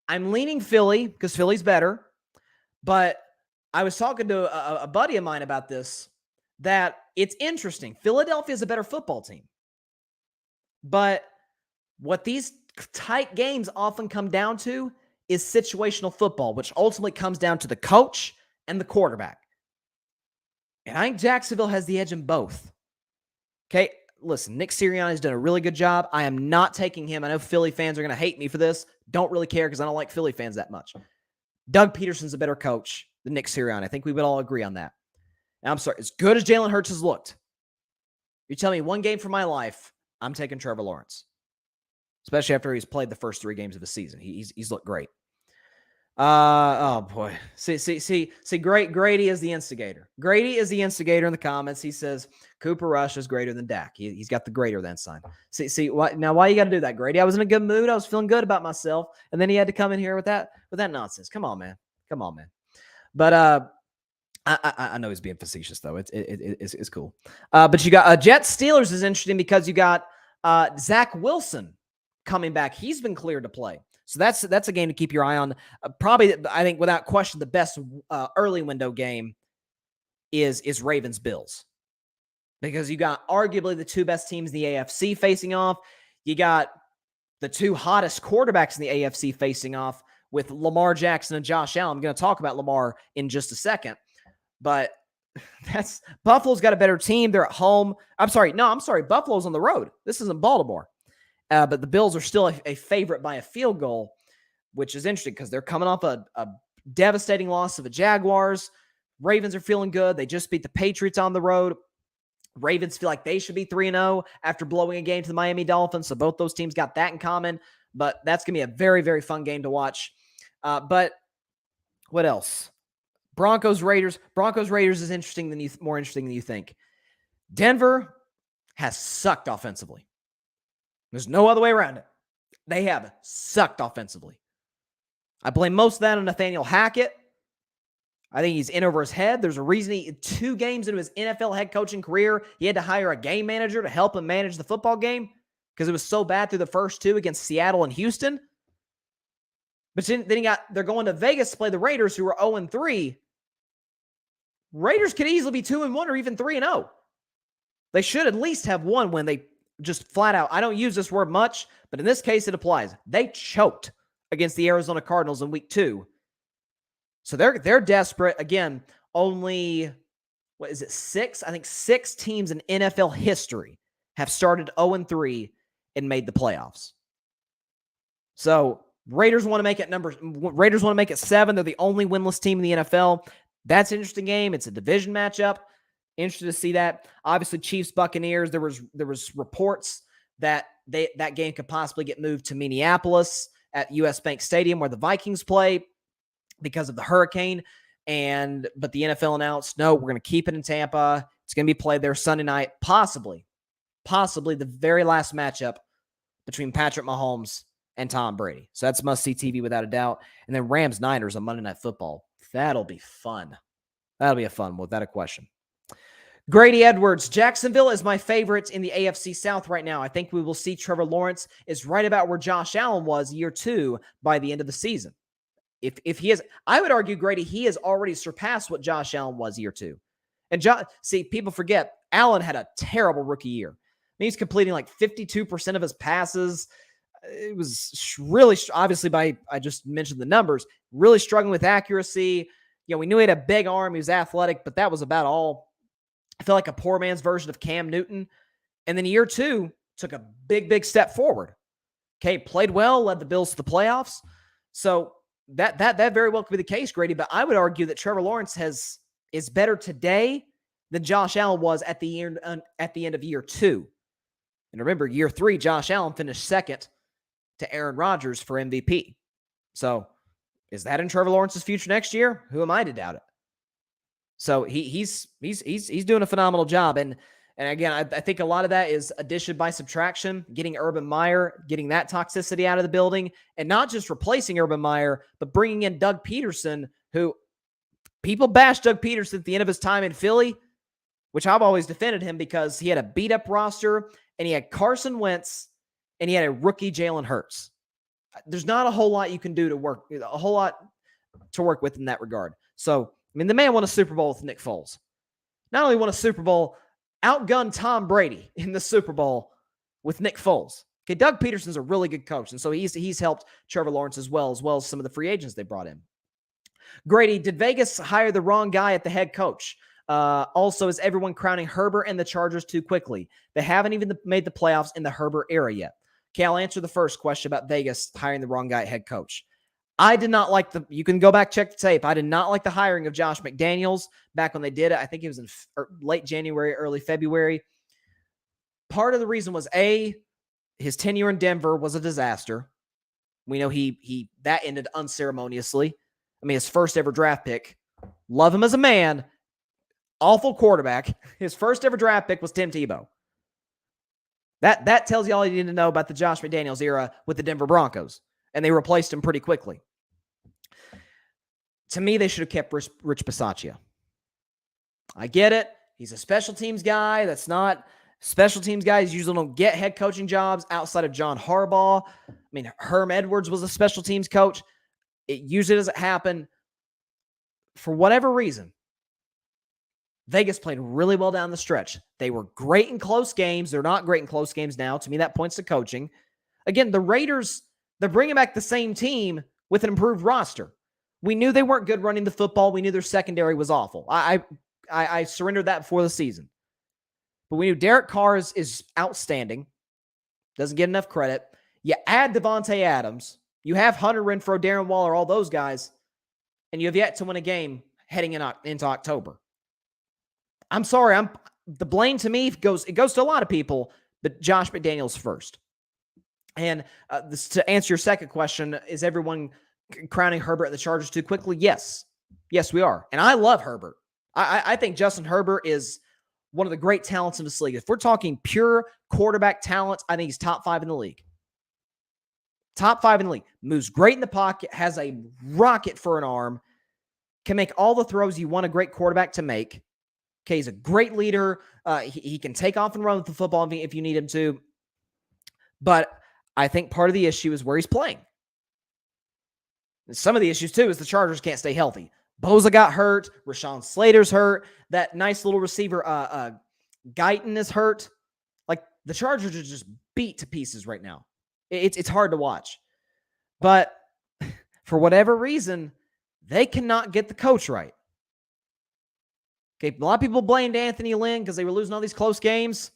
I'm leaning Philly because Philly's better, but I was talking to a buddy of mine about this, that it's interesting. Philadelphia is a better football team, but what these tight games often come down to is situational football, which ultimately comes down to the coach and the quarterback. And I think Jacksonville has the edge in both. Okay, listen, Nick Sirianni's done a really good job. I am not taking him. I know Philly fans are going to hate me for this. Don't really care because I don't like Philly fans that much. Doug Peterson's a better coach than Nick Sirianni. I think we would all agree on that. And I'm sorry, as good as Jalen Hurts has looked, you tell me one game for my life, I'm taking Trevor Lawrence, especially after he's played the first 3 games of the season. He's looked great. Oh boy. See, Grady is the instigator. Grady is the instigator in the comments. He says Cooper Rush is greater than Dak. He's got the greater than sign. See, why you got to do that, Grady? I was in a good mood. I was feeling good about myself, and then he had to come in here with that nonsense. Come on, man. But I know he's being facetious though. It's cool. But you got Jets Steelers is interesting because you got Zach Wilson coming back. He's been cleared to play. So that's a game to keep your eye on. Probably, I think, without question, the best early window game is Ravens-Bills. Because you got arguably the 2 best teams in the AFC facing off. You got the 2 hottest quarterbacks in the AFC facing off with Lamar Jackson and Josh Allen. I'm going to talk about Lamar in just a second. But Buffalo's got a better team. They're at home. I'm sorry. Buffalo's on the road. This isn't Baltimore. But the Bills are still a favorite by a field goal, which is interesting because they're coming off a devastating loss of the Jaguars. Ravens are feeling good. They just beat the Patriots on the road. Ravens feel like they should be 3-0 after blowing a game to the Miami Dolphins. So both those teams got that in common. But that's going to be a very, very fun game to watch. But what else? Broncos Raiders is more interesting than you think. Denver has sucked offensively. There's no other way around it. They have sucked offensively. I blame most of that on Nathaniel Hackett. I think he's in over his head. There's a reason 2 games into his NFL head coaching career, he had to hire a game manager to help him manage the football game because it was so bad through the first 2 against Seattle and Houston. But then they're going to Vegas to play the Raiders, who are 0-3. Raiders could easily be 2-1 or even 3-0. They should at least have one when they just flat out, I don't use this word much, but in this case it applies. They choked against the Arizona Cardinals in week 2. So they're desperate. Again, only, 6? I think 6 teams in NFL history have started 0-3 and made the playoffs. So Raiders want to make it 7. They're the only winless team in the NFL. That's an interesting game. It's a division matchup. Interested to see that. Obviously, Chiefs Buccaneers. There was reports that that game could possibly get moved to Minneapolis at US Bank Stadium where the Vikings play because of the hurricane. But the NFL announced, no, we're going to keep it in Tampa. It's going to be played there Sunday night. Possibly the very last matchup between Patrick Mahomes and Tom Brady. So that's must-see TV without a doubt. And then Rams-Niners on Monday Night Football. That'll be fun. That'll be a fun one without a question. Grady Edwards, Jacksonville is my favorite in the AFC South right now. I think we will see Trevor Lawrence is right about where Josh Allen was year 2 by the end of the season. If he is, I would argue, Grady, he has already surpassed what Josh Allen was year 2. And people forget, Allen had a terrible rookie year. I mean, he's completing like 52% of his passes. It was really, obviously I just mentioned the numbers, really struggling with accuracy. We knew he had a big arm. He was athletic, but that was about all. I feel like a poor man's version of Cam Newton. And then year 2 took a big step forward. Okay, played well, led the Bills to the playoffs. So that very well could be the case, Grady. But I would argue that Trevor Lawrence is better today than Josh Allen was at the end of year 2. And remember, year 3, Josh Allen finished second to Aaron Rodgers for MVP. So is that in Trevor Lawrence's future next year? Who am I to doubt it? So he's doing a phenomenal job. And again, I think a lot of that is addition by subtraction, getting Urban Meyer, getting that toxicity out of the building, and not just replacing Urban Meyer, but bringing in Doug Peterson, who people bash Doug Peterson at the end of his time in Philly, which I've always defended him because he had a beat-up roster, and he had Carson Wentz, and he had a rookie Jalen Hurts. There's not a whole lot you can do to work with in that regard. So, I mean, the man won a Super Bowl with Nick Foles. Not only won a Super Bowl, outgunned Tom Brady in the Super Bowl with Nick Foles. Okay, Doug Peterson's a really good coach, and so he's helped Trevor Lawrence as well as some of the free agents they brought in. Grady, did Vegas hire the wrong guy at the head coach? Also, is everyone crowning Herbert and the Chargers too quickly? They haven't even made the playoffs in the Herbert era yet. Okay, I'll answer the first question about Vegas hiring the wrong guy at head coach. I did not like you can go back, check the tape. I did not like the hiring of Josh McDaniels back when they did it. I think it was in late January, early February. Part of the reason was his tenure in Denver was a disaster. We know that ended unceremoniously. I mean, his first ever draft pick. Love him as a man. Awful quarterback. His first ever draft pick was Tim Tebow. That tells you all you need to know about the Josh McDaniels era with the Denver Broncos. And they replaced him pretty quickly. To me, they should have kept Rich Bisaccia. I get it. He's a special teams guy. That's not special teams guys usually don't get head coaching jobs outside of John Harbaugh. I mean, Herm Edwards was a special teams coach. It usually doesn't happen. For whatever reason, Vegas played really well down the stretch. They were great in close games. They're not great in close games now. To me, that points to coaching. Again, the Raiders, they're bringing back the same team with an improved roster. We knew they weren't good running the football. We knew their secondary was awful. I surrendered that before the season. But we knew Derek Carr is outstanding. Doesn't get enough credit. You add Devontae Adams. You have Hunter Renfrow, Darren Waller, all those guys. And you have yet to win a game heading into October. I'm sorry. The blame to me goes to a lot of people, but Josh McDaniels first. And to answer your second question, is everyone crowning Herbert and the Chargers too quickly? Yes. Yes, we are. And I love Herbert. I think Justin Herbert is one of the great talents in this league. If we're talking pure quarterback talent, I think he's top 5 in the league. Top 5 in the league. Moves great in the pocket, has a rocket for an arm, can make all the throws you want a great quarterback to make. Okay, he's a great leader. He can take off and run with the football if you need him to. But I think part of the issue is where he's playing. And some of the issues, too, is the Chargers can't stay healthy. Bosa got hurt. Rashawn Slater's hurt. That nice little receiver, Guyton, is hurt. Like, the Chargers are just beat to pieces right now. It's hard to watch. But for whatever reason, they cannot get the coach right. Okay, a lot of people blamed Anthony Lynn because they were losing all these close games.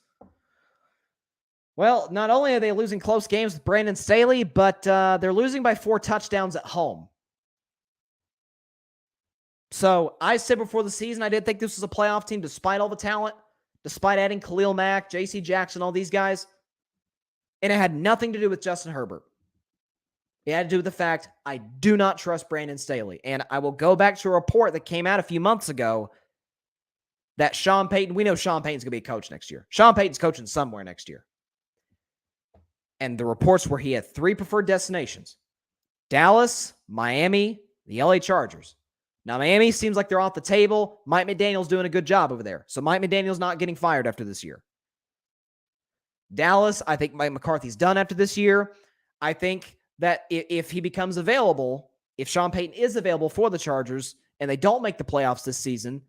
Well, not only are they losing close games with Brandon Staley, but they're losing by 4 touchdowns at home. So I said before the season, I didn't think this was a playoff team despite all the talent, despite adding Khalil Mack, J.C. Jackson, all these guys. And it had nothing to do with Justin Herbert. It had to do with the fact I do not trust Brandon Staley. And I will go back to a report that came out a few months ago that Sean Payton, we know Sean Payton's going to be a coach next year. Sean Payton's coaching somewhere next year. And the reports were he had 3 preferred destinations: Dallas, Miami, the LA Chargers. Now, Miami seems like they're off the table. Mike McDaniel's doing a good job over there. So Mike McDaniel's not getting fired after this year. Dallas, I think Mike McCarthy's done after this year. I think that if he becomes available, if Sean Payton is available for the Chargers and they don't make the playoffs this season,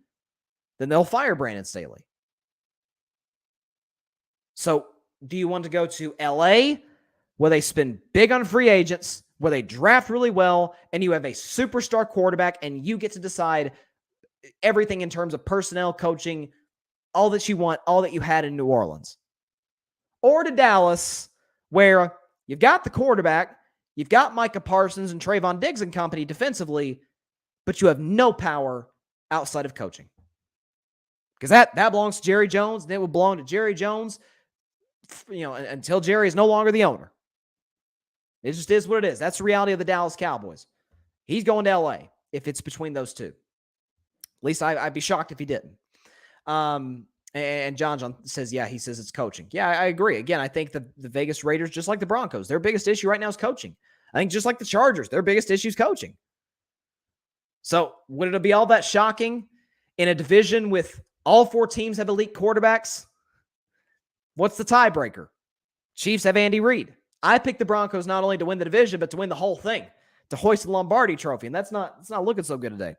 then they'll fire Brandon Staley. So do you want to go to LA, where they spend big on free agents, where they draft really well, and you have a superstar quarterback, and you get to decide everything in terms of personnel, coaching, all that you want, all that you had in New Orleans? Or to Dallas, where you've got the quarterback, you've got Micah Parsons and Trayvon Diggs and company defensively, but you have no power outside of coaching. Because that belongs to Jerry Jones, and it will belong to Jerry Jones, until Jerry is no longer the owner. It just is what it is. That's the reality of the Dallas Cowboys. He's going to LA if it's between those two. At least I'd be shocked if he didn't. And John says, yeah, he says it's coaching. Yeah, I agree. Again, I think the Vegas Raiders, just like the Broncos, their biggest issue right now is coaching. I think just like the Chargers, their biggest issue is coaching. So would it be all that shocking in a division with all 4 teams have elite quarterbacks? What's the tiebreaker? Chiefs have Andy Reid. I picked the Broncos not only to win the division, but to win the whole thing, to hoist the Lombardi trophy. And it's not looking so good today.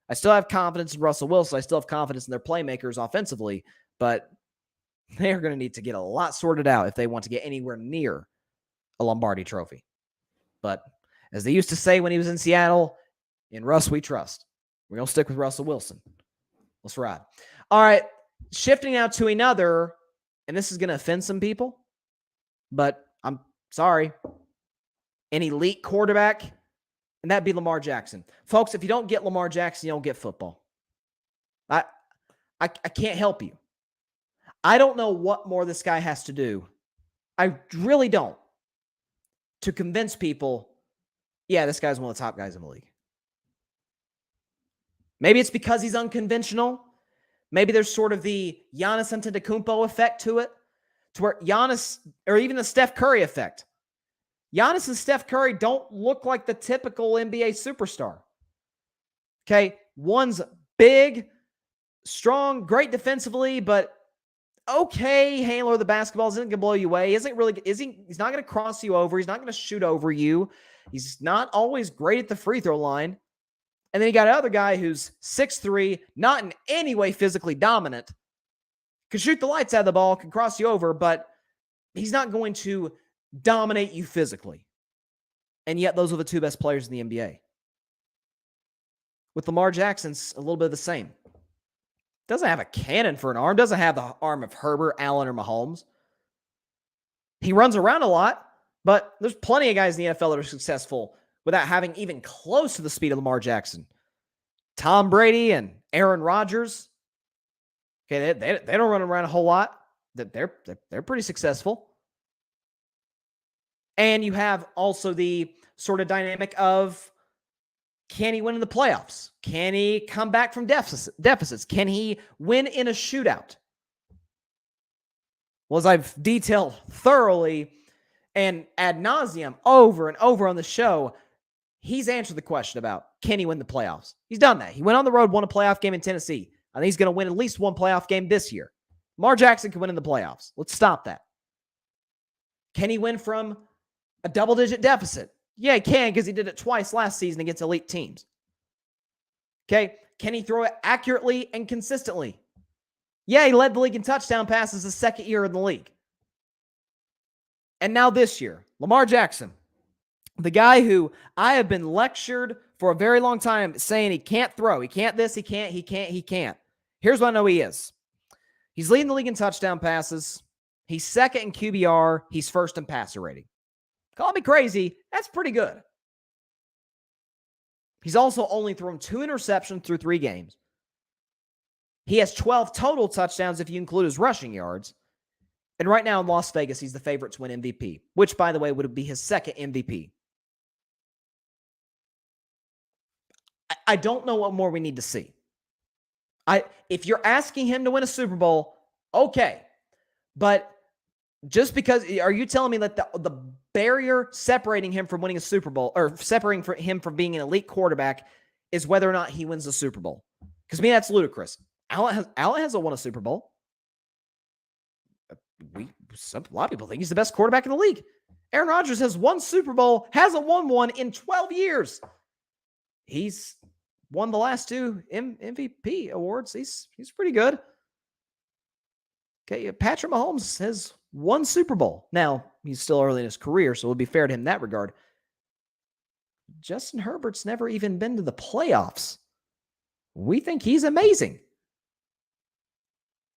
I still have confidence in Russell Wilson. I still have confidence in their playmakers offensively, but they're going to need to get a lot sorted out if they want to get anywhere near a Lombardi trophy. But as they used to say when he was in Seattle, in Russ we trust. We're going to stick with Russell Wilson. Let's ride. All right, shifting now to another, and this is going to offend some people, but I'm sorry, an elite quarterback, and that'd be Lamar Jackson. Folks, if you don't get Lamar Jackson, you don't get football. I can't help you. I don't know what more this guy has to do. I really don't. To convince people, yeah, this guy's one of the top guys in the league. Maybe it's because he's unconventional. Maybe there's sort of the Giannis Antetokounmpo effect to it, to where Giannis, or even the Steph Curry effect. Giannis and Steph Curry don't look like the typical NBA superstar. Okay, one's big, strong, great defensively, but okay handler of the basketball, isn't going to blow you away. He's not going to cross you over. He's not going to shoot over you. He's not always great at the free throw line. And then you got another guy who's 6'3", not in any way physically dominant, can shoot the lights out of the ball, can cross you over, but he's not going to dominate you physically. And yet those are the 2 best players in the NBA. With Lamar Jackson, it's a little bit of the same. Doesn't have a cannon for an arm, doesn't have the arm of Herbert, Allen, or Mahomes. He runs around a lot, but there's plenty of guys in the NFL that are successful without having even close to the speed of Lamar Jackson. Tom Brady and Aaron Rodgers. Okay, they don't run around a whole lot. They're pretty successful. And you have also the sort of dynamic of, can he win in the playoffs? Can he come back from deficits? Can he win in a shootout? Well, as I've detailed thoroughly and ad nauseum over and over on the show, he's answered the question about, can he win the playoffs? He's done that. He went on the road, won a playoff game in Tennessee. I think he's going to win at least one playoff game this year. Lamar Jackson can win in the playoffs. Let's stop that. Can he win from a double-digit deficit? Yeah, he can, because he did it twice last season against elite teams. Okay, can he throw it accurately and consistently? Yeah, he led the league in touchdown passes the second year in the league. And now this year, Lamar Jackson, the guy who I have been lectured for a very long time saying he can't throw, he can't this, he can't. Here's what I know he is. He's leading the league in touchdown passes. He's second in QBR. He's first in passer rating. Call me crazy. That's pretty good. He's also only thrown 2 interceptions through 3 games. He has 12 total touchdowns if you include his rushing yards. And right now in Las Vegas, he's the favorite to win MVP, which, by the way, would be his second MVP. I don't know what more we need to see. If you're asking him to win a Super Bowl, okay. But just because, are you telling me that the barrier separating him from winning a Super Bowl, or separating him from being an elite quarterback, is whether or not he wins the Super Bowl? Because to me, that's ludicrous. Allen hasn't won a Super Bowl. A lot of people think he's the best quarterback in the league. Aaron Rodgers has won Super Bowl, hasn't won one in 12 years. He's won the last 2 MVP awards. He's pretty good. Okay, Patrick Mahomes has 1 Super Bowl. Now, he's still early in his career, so it'll be fair to him in that regard. Justin Herbert's never even been to the playoffs. We think he's amazing.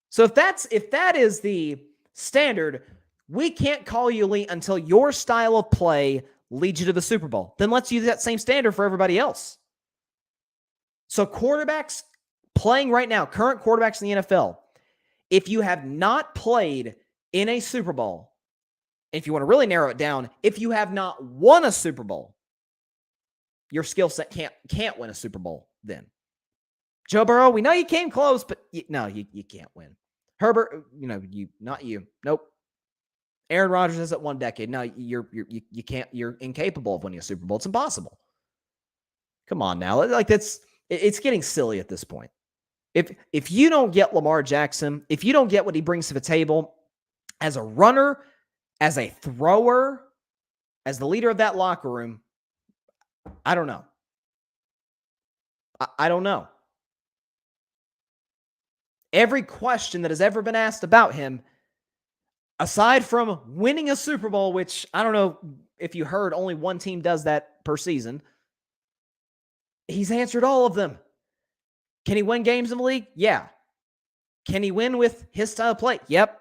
So if that is the standard, we can't call you elite until your style of play leads you to the Super Bowl. Then let's use that same standard for everybody else. So quarterbacks playing right now, current quarterbacks in the NFL, if you have not played in a Super Bowl, If you want to really narrow it down, if you have not won a Super Bowl, your skill set can't win a Super Bowl then. Joe Burrow, we know you came close, but you can't win. Herbert, not you. Nope. Aaron Rodgers hasn't won decade. No, you can't. You're incapable of winning a Super Bowl. It's impossible. Come on now, it's getting silly at this point. If you don't get Lamar Jackson, if you don't get what he brings to the table as a runner, as a thrower, as the leader of that locker room, I don't know. I don't know. Every question that has ever been asked about him, aside from winning a Super Bowl, which I don't know if you heard, only one team does that per season, he's answered all of them. Can he win games in the league? Yeah. Can he win with his style of play? Yep.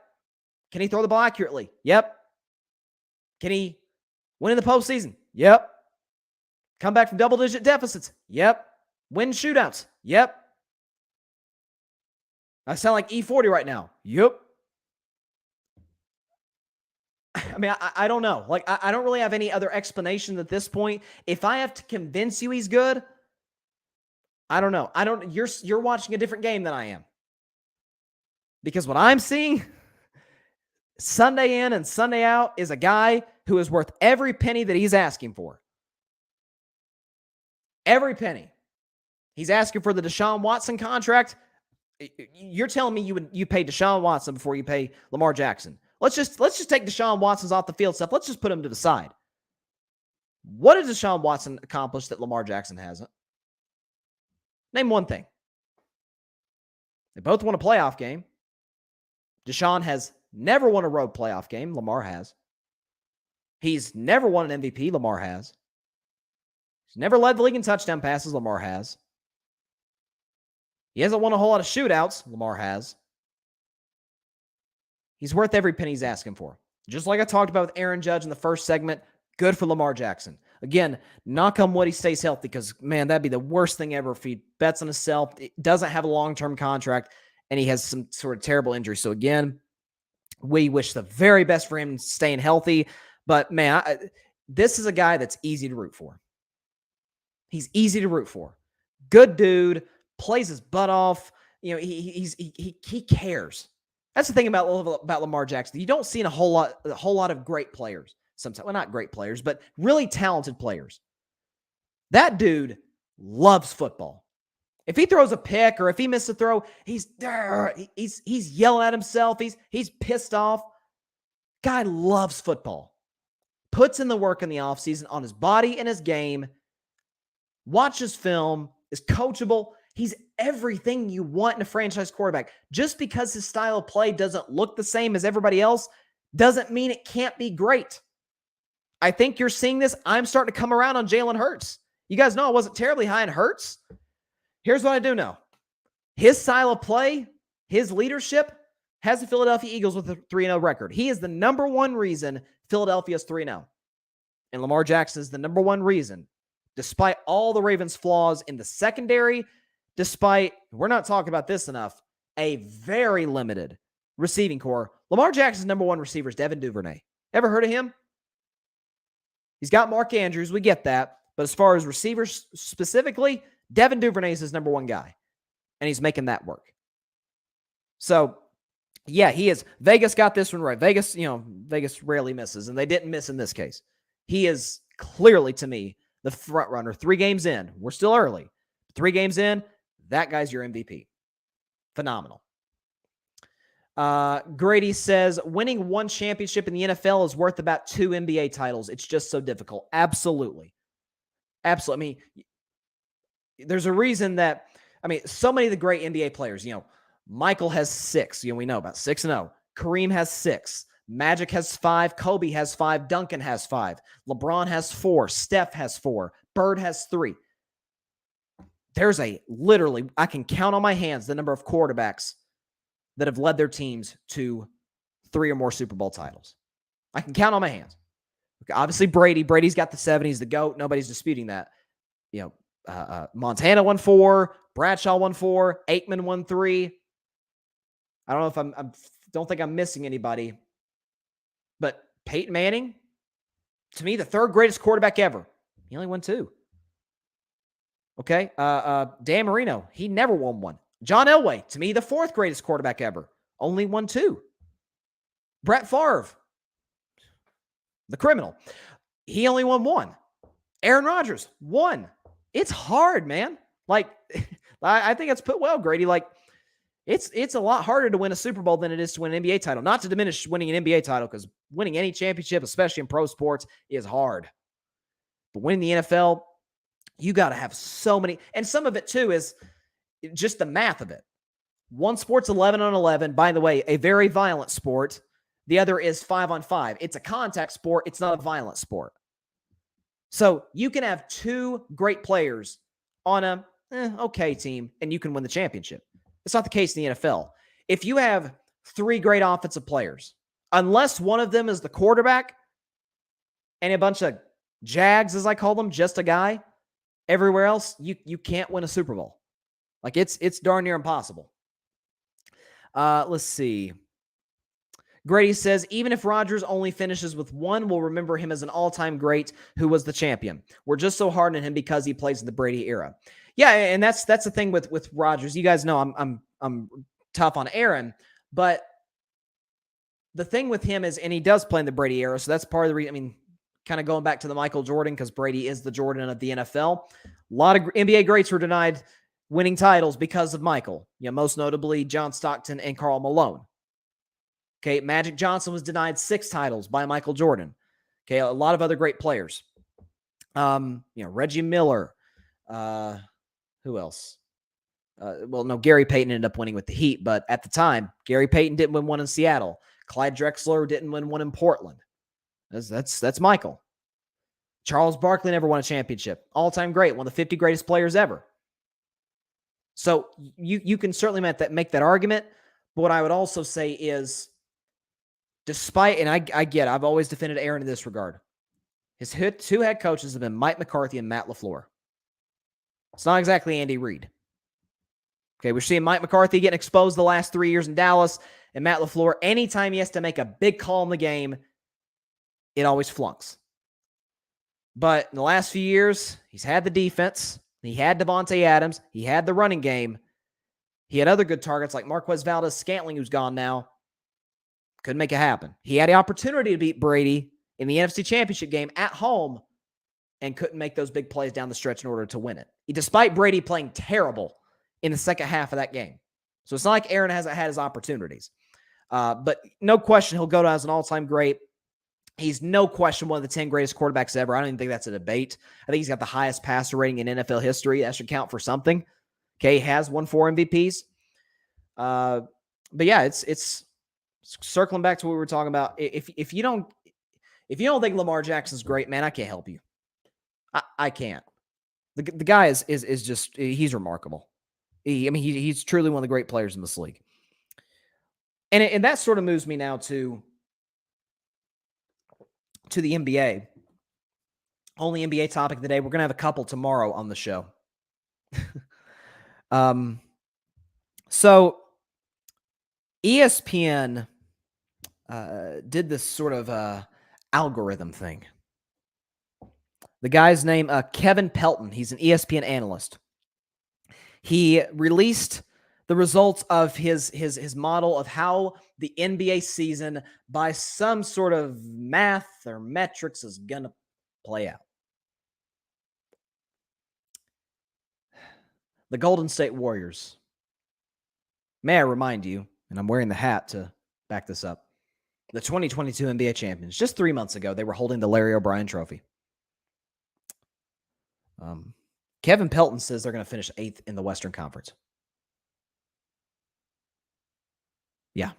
Can he throw the ball accurately? Yep. Can he win in the postseason? Yep. Come back from double-digit deficits? Yep. Win shootouts? Yep. I sound like E40 right now. Yep. I mean, I don't know. I don't really have any other explanation at this point. If I have to convince you he's good, I don't know. You're watching a different game than I am. Because what I'm seeing Sunday in and Sunday out is a guy who is worth every penny that he's asking for. Every penny. He's asking for the Deshaun Watson contract. You're telling me you pay Deshaun Watson before you pay Lamar Jackson. Let's just take Deshaun Watson's off the field stuff. Let's just put him to the side. What did Deshaun Watson accomplish that Lamar Jackson hasn't? Name one thing. They both won a playoff game. Deshaun has never won a road playoff game. Lamar has. He's never won an MVP. Lamar has. He's never led the league in touchdown passes. Lamar has. He hasn't won a whole lot of shootouts. Lamar has. He's worth every penny he's asking for. Just like I talked about with Aaron Judge in the first segment, good for Lamar Jackson. Again, knock on wood he stays healthy because, man, that'd be the worst thing ever if he bets on himself, doesn't have a long-term contract, and he has some sort of terrible injury. So, again, we wish the very best for him staying healthy. But, man, this is a guy that's easy to root for. He's easy to root for. Good dude, plays his butt off. He cares. That's the thing about Lamar Jackson. You don't see a whole lot of great players. Sometimes, well, not great players, but really talented players. That dude loves football. If he throws a pick or if he misses a throw, he's yelling at himself. He's pissed off. Guy loves football. Puts in the work in the offseason on his body and his game. Watches film. Is coachable. He's everything you want in a franchise quarterback. Just because his style of play doesn't look the same as everybody else doesn't mean it can't be great. I think you're seeing this. I'm starting to come around on Jalen Hurts. You guys know I wasn't terribly high in Hurts. Here's what I do know. His style of play, his leadership has the Philadelphia Eagles with a 3-0 record. He is the number one reason Philadelphia's 3-0. And Lamar Jackson is the number one reason, despite all the Ravens' flaws in the secondary, despite, we're not talking about this enough, a very limited receiving core. Lamar Jackson's number one receiver is Devin Duvernay. Ever heard of him? He's got Mark Andrews. We get that. But as far as receivers specifically, Devin Duvernay is his number one guy. And he's making that work. So, yeah, he is. Vegas got this one right. Vegas rarely misses, and they didn't miss in this case. He is clearly, to me, the front runner. 3 games in. We're still early. 3 games in, that guy's your MVP. Phenomenal. Grady says, winning one championship in the NFL is worth about 2 NBA titles. It's just so difficult. Absolutely. Absolutely. I mean, there's a reason that, so many of the great NBA players, Michael has 6. We know about 6-0. Kareem has 6. Magic has 5. Kobe has 5. Duncan has 5. LeBron has 4. Steph has 4. Bird has 3. There's literally, I can count on my hands the number of quarterbacks that have led their teams to 3 or more Super Bowl titles. I can count on my hands. Obviously, Brady's got the 7. He's the GOAT. Nobody's disputing that. Montana won 4. Bradshaw won 4. Aikman won 3. I don't know if don't think I'm missing anybody. But Peyton Manning, to me, the third greatest quarterback ever. He only won 2. Okay. Dan Marino, he never won 1. John Elway, to me, the fourth greatest quarterback ever. Only won 2. Brett Favre, the criminal, he only won 1. Aaron Rodgers, 1. It's hard, man. Like, I think it's put well, Grady. Like, it's a lot harder to win a Super Bowl than it is to win an NBA title. Not to diminish winning an NBA title, because winning any championship, especially in pro sports, is hard. But winning the NFL, you got to have so many. And some of it, too, is just the math of it. One sport's 11 on 11. By the way, a very violent sport. The other is 5 on 5. It's a contact sport. It's not a violent sport. So you can have 2 great players on a okay team, and you can win the championship. It's not the case in the NFL. If you have 3 great offensive players, unless one of them is the quarterback and a bunch of jags, as I call them, just a guy, everywhere else, you can't win a Super Bowl. Like, it's darn near impossible. Let's see. Grady says, even if Rodgers only finishes with 1, we'll remember him as an all-time great who was the champion. We're just so hard on him because he plays in the Brady era. Yeah, and that's the thing with Rodgers. You guys know I'm tough on Aaron, but the thing with him is, and he does play in the Brady era, so that's part of the reason. I mean, kind of going back to the Michael Jordan, because Brady is the Jordan of the NFL. A lot of NBA greats were denied winning titles because of Michael. You know, most notably John Stockton and Karl Malone. Okay, Magic Johnson was denied 6 titles by Michael Jordan. Okay, a lot of other great players. Reggie Miller. Who else? Gary Payton ended up winning with the Heat, but at the time, Gary Payton didn't win 1 in Seattle. Clyde Drexler didn't win 1 in Portland. That's Michael. Charles Barkley never won a championship. All-time great, one of the 50 greatest players ever. So you can certainly make that argument, but what I would also say is, despite, and I get, I've always defended Aaron in this regard. His 2 head coaches have been Mike McCarthy and Matt LaFleur. It's not exactly Andy Reid. Okay, we're seeing Mike McCarthy getting exposed the last 3 years in Dallas, and Matt LaFleur, anytime he has to make a big call in the game, it always flunks. But in the last few years, he's had the defense. He had Devontae Adams. He had the running game. He had other good targets like Marquez Valdes-Scantling, who's gone now. Couldn't make it happen. He had the opportunity to beat Brady in the NFC Championship game at home and couldn't make those big plays down the stretch in order to win it, despite Brady playing terrible in the second half of that game. So it's not like Aaron hasn't had his opportunities. But no question, he'll go down as an all-time great. He's no question one of the 10 greatest quarterbacks ever. I don't even think that's a debate. I think he's got the highest passer rating in NFL history. That should count for something. Okay, he has won 4 MVPs. But yeah, it's circling back to what we were talking about. If you don't think Lamar Jackson's great, man, I can't help you. I can't. The guy is just, he's remarkable. He's truly one of the great players in this league. And that sort of moves me now to the NBA. Only NBA topic of the day. We're going to have a couple tomorrow on the show. So ESPN did this sort of algorithm thing. The guy's name, Kevin Pelton. He's an ESPN analyst. He released the results of his model of how the NBA season, by some sort of math or metrics, is going to play out. The Golden State Warriors. May I remind you, and I'm wearing the hat to back this up, the 2022 NBA champions. Just 3 months ago, they were holding the Larry O'Brien Trophy. Kevin Pelton says they're going to finish 8th in the Western Conference. Yeah.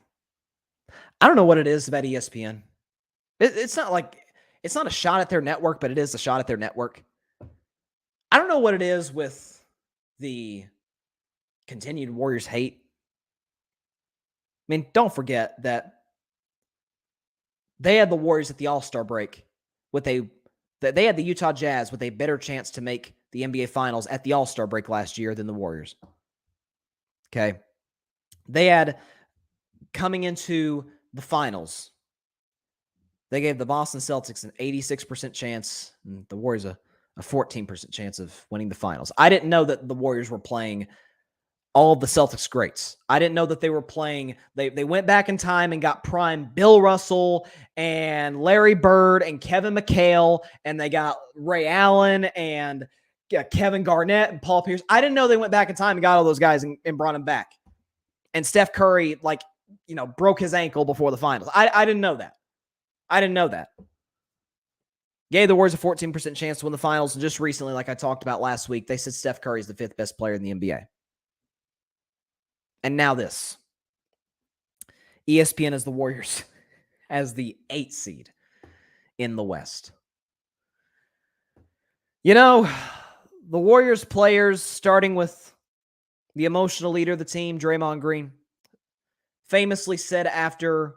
I don't know what it is about ESPN. It's not a shot at their network, but it is a shot at their network. I don't know what it is with the continued Warriors hate. I mean, don't forget that they had the Warriors at the All-Star break they had the Utah Jazz with a better chance to make the NBA Finals at the All-Star break last year than the Warriors. Okay. They had, coming into the finals, They gave the Boston Celtics an 86% chance, and the Warriors a 14% chance of winning the finals. I didn't know that the Warriors were playing all of the Celtics greats. I didn't know that they were playing. They went back in time and got prime Bill Russell and Larry Bird and Kevin McHale, and they got Ray Allen and Kevin Garnett and Paul Pierce. I didn't know they went back in time and got all those guys and brought them back. And Steph Curry, broke his ankle before the finals. I didn't know that. I didn't know that. Gave the Warriors a 14% chance to win the finals. And just recently, like I talked about last week, they said Steph Curry is the 5th best player in the NBA. And now this. ESPN has the Warriors as the 8th seed in the West. The Warriors players, starting with the emotional leader of the team, Draymond Green, famously said after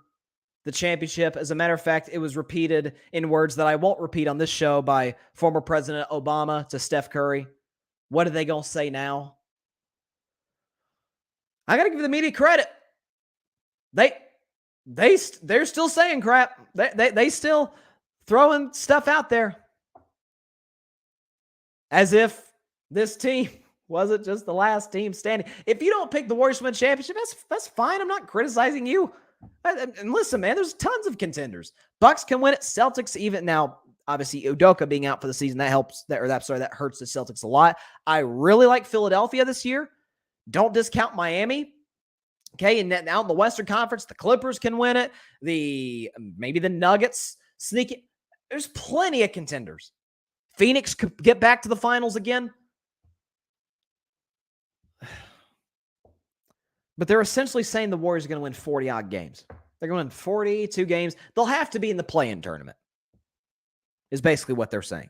the championship, as a matter of fact, it was repeated in words that I won't repeat on this show by former President Obama to Steph Curry. What are they going to say now? I got to give the media credit. They're still saying crap. They still throwing stuff out there. As if this team wasn't just the last team standing. If you don't pick the Warriors to win championship, that's fine. I'm not criticizing you. And listen, man, there's tons of contenders. Bucks can win it. Celtics even now, obviously Udoka being out for the season, that hurts the Celtics a lot. I really like Philadelphia this year. Don't discount Miami. Okay, and now in the Western Conference, the Clippers can win it. Maybe the Nuggets sneak it. There's plenty of contenders. Phoenix could get back to the finals again. But they're essentially saying the Warriors are going to win 40-odd games. They're going to win 42 games. They'll have to be in the play-in tournament, is basically what they're saying.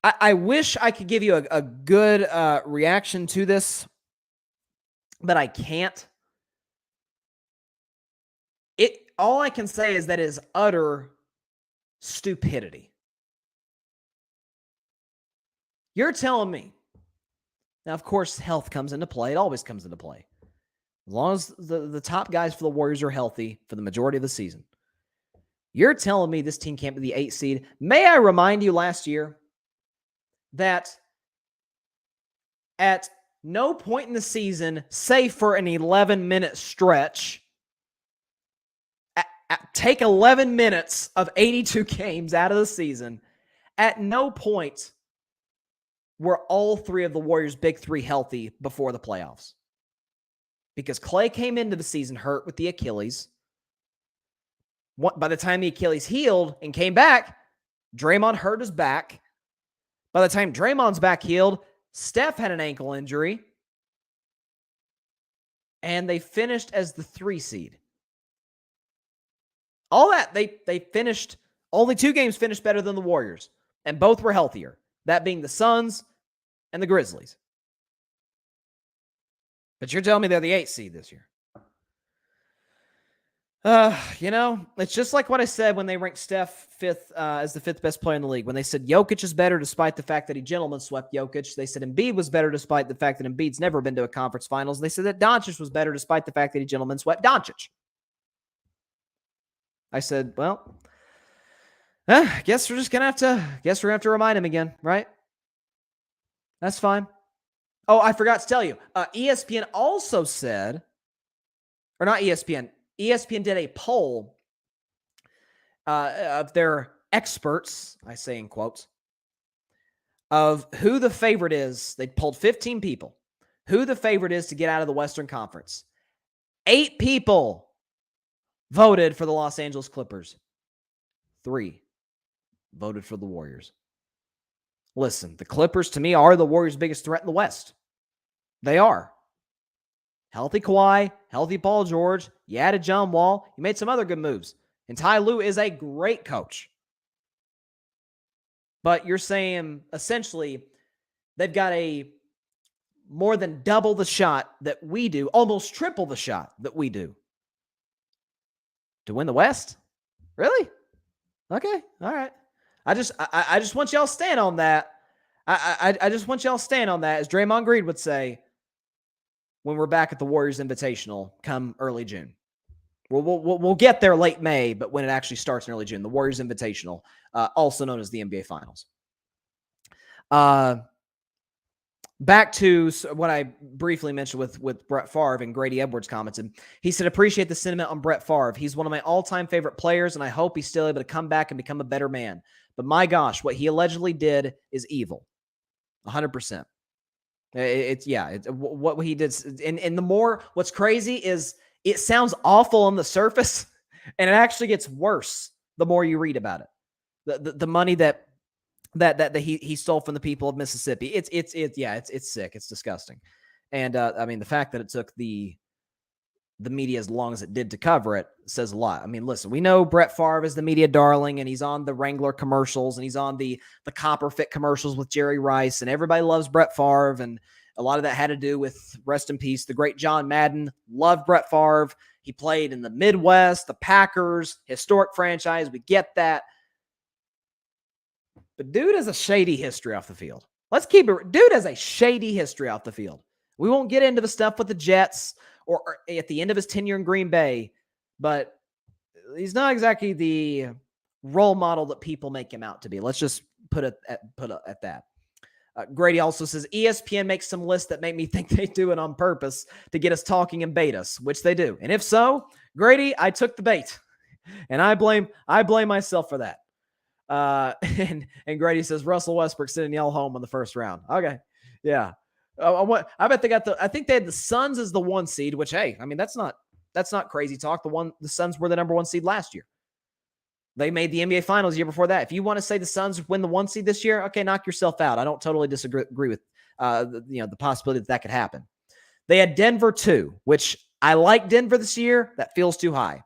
I wish I could give you a good reaction to this, but I can't. All I can say is that it is utter stupidity. You're telling me. Now, of course, health comes into play. It always comes into play. As long as the top guys for the Warriors are healthy for the majority of the season. You're telling me this team can't be the 8th seed. May I remind you last year that at no point in the season, save for an 11-minute stretch, take 11 minutes of 82 games out of the season, at no point were all 3 of the Warriors' big 3 healthy before the playoffs. Because Klay came into the season hurt with the Achilles. By the time the Achilles healed and came back, Draymond hurt his back. By the time Draymond's back healed, Steph had an ankle injury. And they finished as the 3 seed. All that, they finished, only 2 games finished better than the Warriors. And both were healthier. That being the Suns and the Grizzlies. But you're telling me they're the 8th seed this year. It's just like what I said when they ranked Steph 5th as the 5th best player in the league. When they said Jokic is better despite the fact that he gentleman swept Jokic. They said Embiid was better despite the fact that Embiid's never been to a conference finals. They said that Doncic was better despite the fact that he gentleman swept Doncic. I said, well, guess we're going to have to remind him again, right? That's fine. Oh, I forgot to tell you. ESPN also said, or not ESPN. ESPN did a poll of their experts, I say in quotes, of who the favorite is. They polled 15 people. Who the favorite is to get out of the Western Conference. 8 people voted for the Los Angeles Clippers. 3 voted for the Warriors. Listen, the Clippers, to me, are the Warriors' biggest threat in the West. They are. Healthy Kawhi, healthy Paul George. You added John Wall. You made some other good moves. And Ty Lue is a great coach. But you're saying, essentially, they've got a more than double the shot that we do, almost triple the shot that we do to win the West? Really? Okay, all right. I just want y'all to stand on that. I just want y'all to stand on that, as Draymond Green would say, when we're back at the Warriors Invitational come early June. We'll get there late May, but when it actually starts in early June, the Warriors Invitational, also known as the NBA Finals. Back to what I briefly mentioned with Brett Favre and Grady Edwards commented. He said, appreciate the sentiment on Brett Favre. He's one of my all-time favorite players, and I hope he's still able to come back and become a better man. But my gosh, what he allegedly did is evil. 100%. What he did. And the more, what's crazy is it sounds awful on the surface, and it actually gets worse the more you read about it. The money that he stole from the people of Mississippi. It's sick. It's disgusting. And I mean, the fact that it took the media as long as it did to cover it says a lot. I mean, listen, we know Brett Favre is the media darling, and he's on the Wrangler commercials, and he's on the Copper Fit commercials with Jerry Rice, and everybody loves Brett Favre. And a lot of that had to do with, rest in peace, the great John Madden. Loved Brett Favre. He played in the Midwest, the Packers, historic franchise. We get that. But dude has a shady history off the field. Let's keep it. Dude has a shady history off the field. We won't get into the stuff with the Jets or at the end of his tenure in Green Bay, but he's not exactly the role model that people make him out to be. Let's just put it at that. Grady also says, ESPN makes some lists that make me think they do it on purpose to get us talking and bait us, which they do. And if so, Grady, I took the bait, and I blame myself for that. And Grady says Russell Westbrook sitting y'all home in the first round. Okay. Yeah. I bet I think they had the Suns as the 1 seed, which, hey, I mean, that's not crazy talk. The Suns were the number 1 seed last year. They made the NBA Finals the year before that. If you want to say the Suns win the 1 seed this year, okay, knock yourself out. I don't totally disagree with the possibility that could happen. They had Denver 2, which I like Denver this year. That feels too high.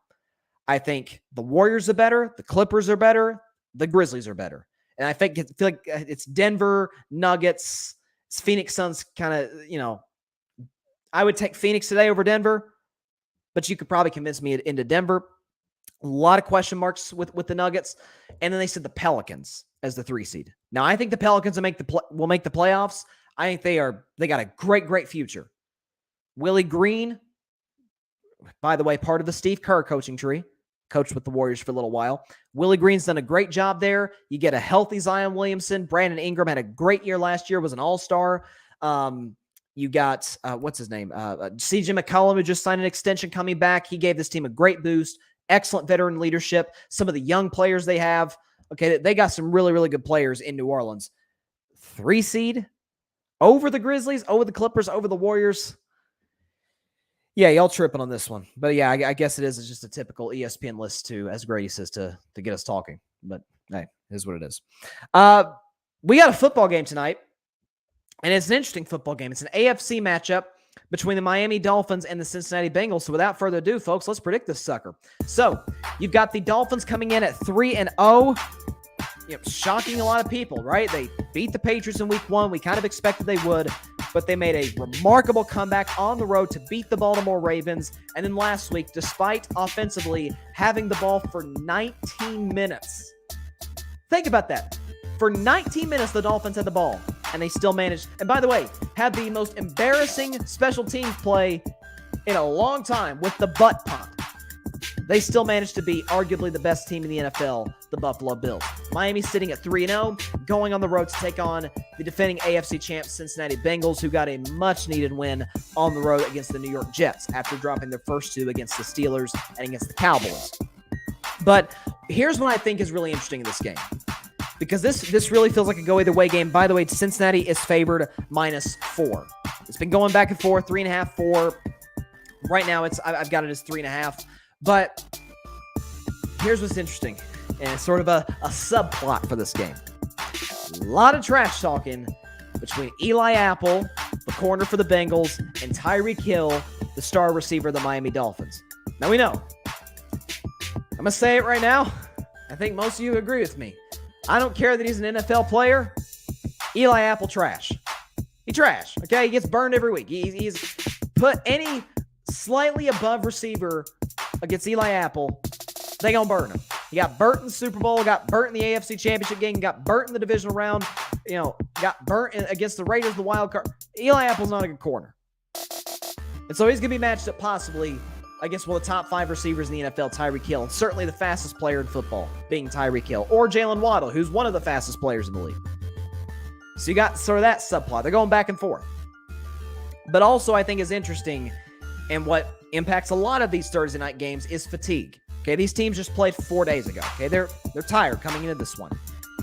I think the Warriors are better. The Clippers are better. The Grizzlies are better. And I feel like it's Denver, Nuggets, it's Phoenix Suns kind of, I would take Phoenix today over Denver, but you could probably convince me into Denver. A lot of question marks with the Nuggets. And then they said the Pelicans as the 3 seed. Now, I think the Pelicans will make the playoffs. I think they got a great future. Willie Green, by the way, part of the Steve Kerr coaching tree. Coached with the Warriors for a little while. Willie Green's done a great job there. You get a healthy Zion Williamson. Brandon Ingram had a great year last year, was an all-star. You got, what's his name? CJ McCollum, who just signed an extension coming back. He gave this team a great boost. Excellent veteran leadership. Some of the young players they have. Okay, they got some really, really good players in New Orleans. 3 seed over the Grizzlies, over the Clippers, over the Warriors. Yeah, y'all tripping on this one. But yeah, I guess it's just a typical ESPN list too, as Grady says, to get us talking. But hey, it is what it is. We got a football game tonight, and it's an interesting football game. It's an AFC matchup between the Miami Dolphins and the Cincinnati Bengals. So without further ado, folks, let's predict this sucker. So you've got the Dolphins coming in at 3-0. Shocking a lot of people, right? They beat the Patriots in week 1. We kind of expected they would, but they made a remarkable comeback on the road to beat the Baltimore Ravens. And then last week, despite offensively having the ball for 19 minutes. Think about that. For 19 minutes, the Dolphins had the ball, and they still managed. And by the way, had the most embarrassing special teams play in a long time with the butt punt. They still managed to be arguably the best team in the NFL, the Buffalo Bills. Miami's sitting at 3-0, going on the road to take on the defending AFC champs Cincinnati Bengals, who got a much-needed win on the road against the New York Jets after dropping their first 2 against the Steelers and against the Cowboys. But here's what I think is really interesting in this game, because this really feels like a go-either-way game. By the way, Cincinnati is favored -4. It's been going back and forth, 3.5, 4. Right now, I've got it as 3.5. But here's what's interesting, and it's sort of a subplot for this game. A lot of trash talking between Eli Apple, the corner for the Bengals, and Tyreek Hill, the star receiver of the Miami Dolphins. Now we know. I'm going to say it right now. I think most of you agree with me. I don't care that he's an NFL player. Eli Apple trash. He trash, okay? He gets burned every week. He's put any slightly above receiver against Eli Apple, they gonna burn him. He got burnt in the Super Bowl, got burnt in the AFC Championship game, got burnt in the divisional round, got burnt against the Raiders, the wild card. Eli Apple's not a good corner. And so he's gonna be matched up possibly against one of the top 5 receivers in the NFL, Tyreek Hill, and certainly the fastest player in football, being Tyreek Hill, or Jalen Waddle, who's one of the fastest players in the league. So you got sort of that subplot. They're going back and forth. But also, I think is interesting, and what impacts a lot of these Thursday night games is fatigue. Okay, these teams just played 4 days ago. Okay, they're tired coming into this one.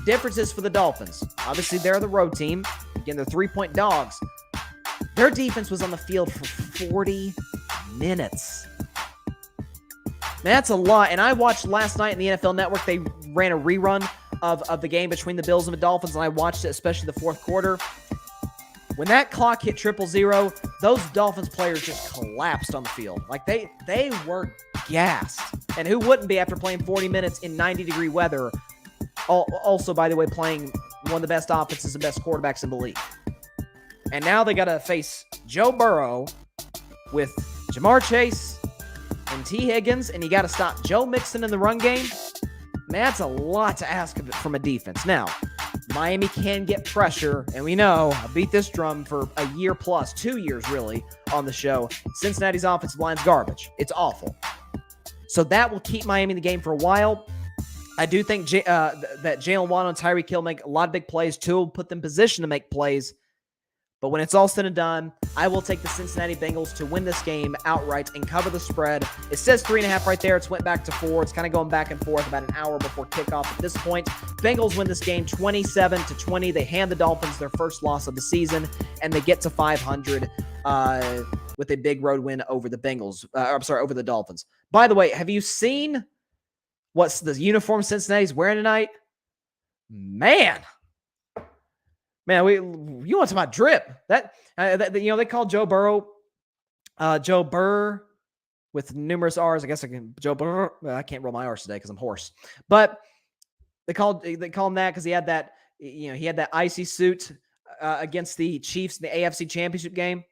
Differences for the Dolphins. Obviously, they're the road team. Again, they're 3-point dogs. Their defense was on the field for 40 minutes. That's a lot. And I watched last night in the NFL Network. They ran a rerun of the game between the Bills and the Dolphins, and I watched it, especially the fourth quarter. When that clock hit 000, those Dolphins players just collapsed on the field. Like, they were gassed. And who wouldn't be after playing 40 minutes in 90-degree weather? Also, by the way, playing one of the best offenses and best quarterbacks in the league. And now they got to face Joe Burrow with Jamar Chase and T. Higgins, and you got to stop Joe Mixon in the run game. Man, that's a lot to ask of it from a defense. Now, Miami can get pressure, and we know, I beat this drum for a year plus, 2 years really, on the show. Cincinnati's offensive line's garbage. It's awful. So that will keep Miami in the game for a while. I do think that Jalen Waddle and Tyreek Hill make a lot of big plays. Two will put them in position to make plays. But when it's all said and done, I will take the Cincinnati Bengals to win this game outright and cover the spread. It says 3.5 right there. It's went back to 4. It's kind of going back and forth about an hour before kickoff at this point. Bengals win this game 27-20. They hand the Dolphins their first loss of the season, and they get to 500 with a big road win over the Bengals. Over the Dolphins. By the way, have you seen what's the uniform Cincinnati's wearing tonight? Man, you want to talk about drip? They call Joe Burrow, Joe Burr with numerous R's. I guess Joe Burr. I can't roll my R's today because I'm hoarse. But they call him that because he had that, he had that icy suit against the Chiefs in the AFC Championship game.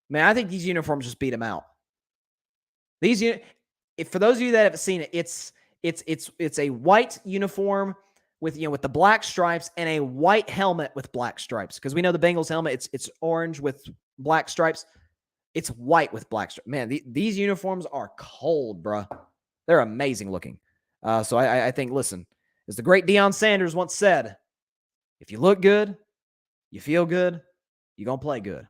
Man, I think these uniforms just beat him out. For those of you that haven't seen it, it's a white uniform with the black stripes and a white helmet with black stripes. Because we know the Bengals helmet, it's orange with black stripes. It's white with black stripes. Man, these uniforms are cold, bruh. They're amazing looking. So I think, listen, as the great Deion Sanders once said, if you look good, you feel good, you're going to play good.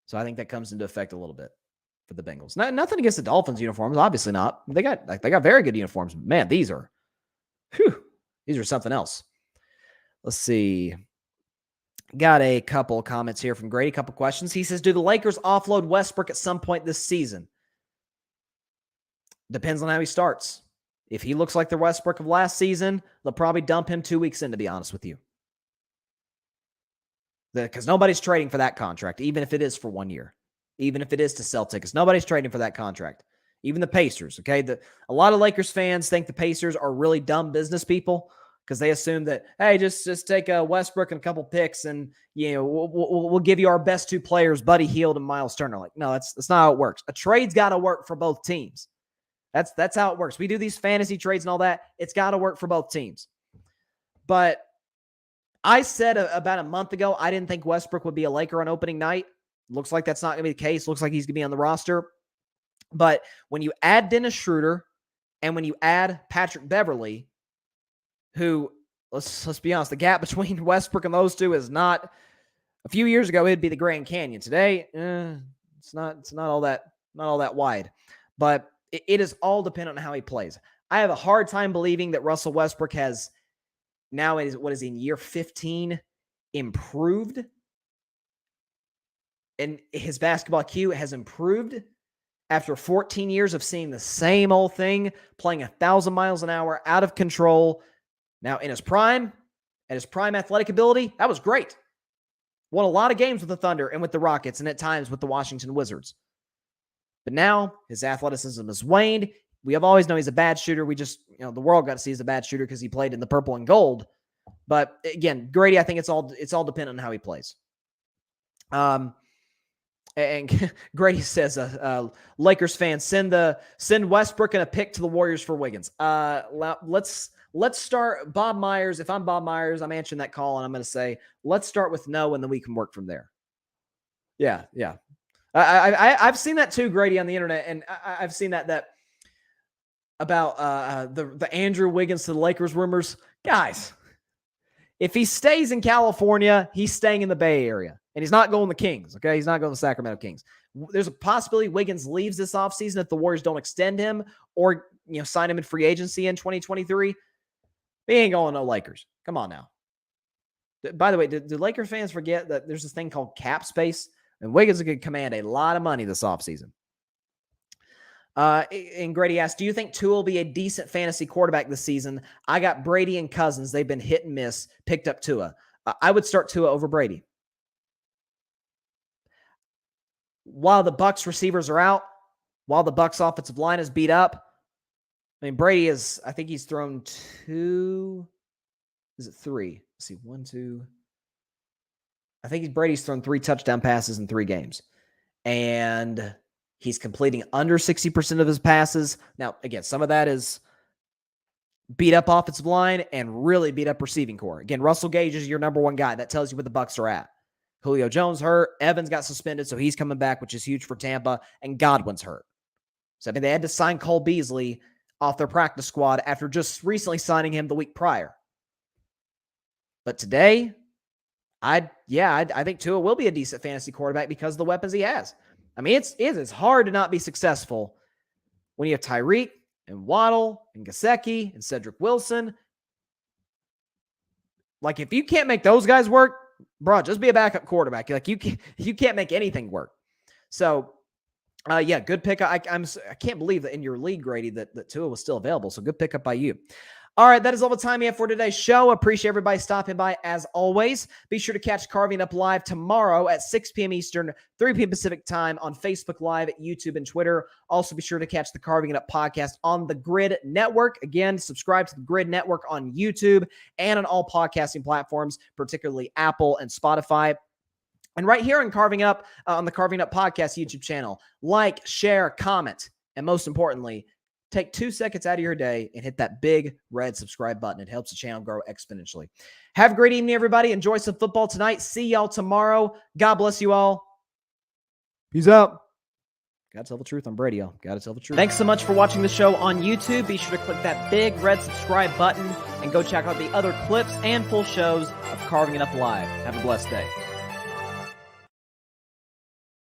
So I think that comes into effect a little bit for the Bengals. Nothing against the Dolphins uniforms, obviously not. They got very good uniforms. Man, these are something else. Let's see. Got a couple comments here from Grady, a couple questions. He says, do the Lakers offload Westbrook at some point this season? Depends on how he starts. If he looks like the Westbrook of last season, they'll probably dump him 2 weeks in, to be honest with you. Because nobody's trading for that contract, even if it is for 1 year. Even if it is to sell tickets. Nobody's trading for that contract. Even the Pacers, okay? A lot of Lakers fans think the Pacers are really dumb business people because they assume that, hey, just take a Westbrook and a couple picks and, we'll give you our best 2 players, Buddy Hield and Miles Turner. Like, no, that's not how it works. A trade's got to work for both teams. That's how it works. We do these fantasy trades and all that. It's got to work for both teams. But I said about a month ago, I didn't think Westbrook would be a Laker on opening night. Looks like that's not going to be the case. Looks like he's going to be on the roster. But when you add Dennis Schroeder and when you add Patrick Beverley, who, let's be honest, the gap between Westbrook and those two is not, a few years ago, it'd be the Grand Canyon. Today, it's not all that wide. But it is all dependent on how he plays. I have a hard time believing that Russell Westbrook has now, in year 15, improved. And his basketball IQ has improved after 14 years of seeing the same old thing, playing 1,000 miles an hour, out of control. Now, in his prime, at his prime athletic ability, that was great. Won a lot of games with the Thunder and with the Rockets and at times with the Washington Wizards. But now his athleticism has waned. We have always known he's a bad shooter. We just, the world got to see he's a bad shooter because he played in the purple and gold. But again, Grady, I think it's all dependent on how he plays. And Grady says, Lakers fans, send Westbrook and a pick to the Warriors for Wiggins. Let's start Bob Myers. If I'm Bob Myers, I'm answering that call, and I'm going to say, let's start with no, and then we can work from there. Yeah. I've seen that too, Grady, on the internet, and I've seen that about the Andrew Wiggins to the Lakers rumors. Guys, if he stays in California, he's staying in the Bay Area, and he's not going to the Kings, okay? He's not going to the Sacramento Kings. There's a possibility Wiggins leaves this offseason if the Warriors don't extend him or sign him in free agency in 2023. He ain't going to no Lakers. Come on now. By the way, do Lakers fans forget that there's this thing called cap space? And Wiggins could command a lot of money this offseason. And Grady asked, do you think Tua will be a decent fantasy quarterback this season? I got Brady and Cousins. They've been hit and miss. Picked up Tua. I would start Tua over Brady. While the Bucs receivers are out, while the Bucs offensive line is beat up, I mean, Brady is, I think he's thrown 2, is it 3? Let's see, 1, 2. I think Brady's thrown 3 touchdown passes in 3 games. And he's completing under 60% of his passes. Now, again, some of that is beat up offensive line and really beat up receiving core. Again, Russell Gage is your number one guy. That tells you where the Bucs are at. Julio Jones hurt. Evans got suspended, so he's coming back, which is huge for Tampa. And Godwin's hurt. So, I mean, they had to sign Cole Beasley off their practice squad after just recently signing him the week prior. But today, I think Tua will be a decent fantasy quarterback because of the weapons he has. I mean, it's hard to not be successful when you have Tyreek and Waddle and Gesicki and Cedric Wilson. Like, if you can't make those guys work, bro, just be a backup quarterback. Like, you can't make anything work. So, good pick. I can't believe that in your league, Grady, that Tua was still available. So good pickup by you. All right, that is all the time we have for today's show. Appreciate everybody stopping by as always. Be sure to catch Carving Up Live tomorrow at 6 p.m. Eastern, 3 p.m. Pacific time on Facebook Live, YouTube, and Twitter. Also, be sure to catch the Carving It Up podcast on the Grid Network. Again, subscribe to the Grid Network on YouTube and on all podcasting platforms, particularly Apple and Spotify. And right here on Carving Up, on the Carving Up podcast YouTube channel, like, share, comment, and most importantly, take 2 seconds out of your day and hit that big red subscribe button. It helps the channel grow exponentially. Have a great evening, everybody. Enjoy some football tonight. See y'all tomorrow. God bless you all. Peace out. Gotta tell the truth on Brady, y'all. Gotta tell the truth. Thanks so much for watching the show on YouTube. Be sure to click that big red subscribe button and go check out the other clips and full shows of Carving It Up Live. Have a blessed day.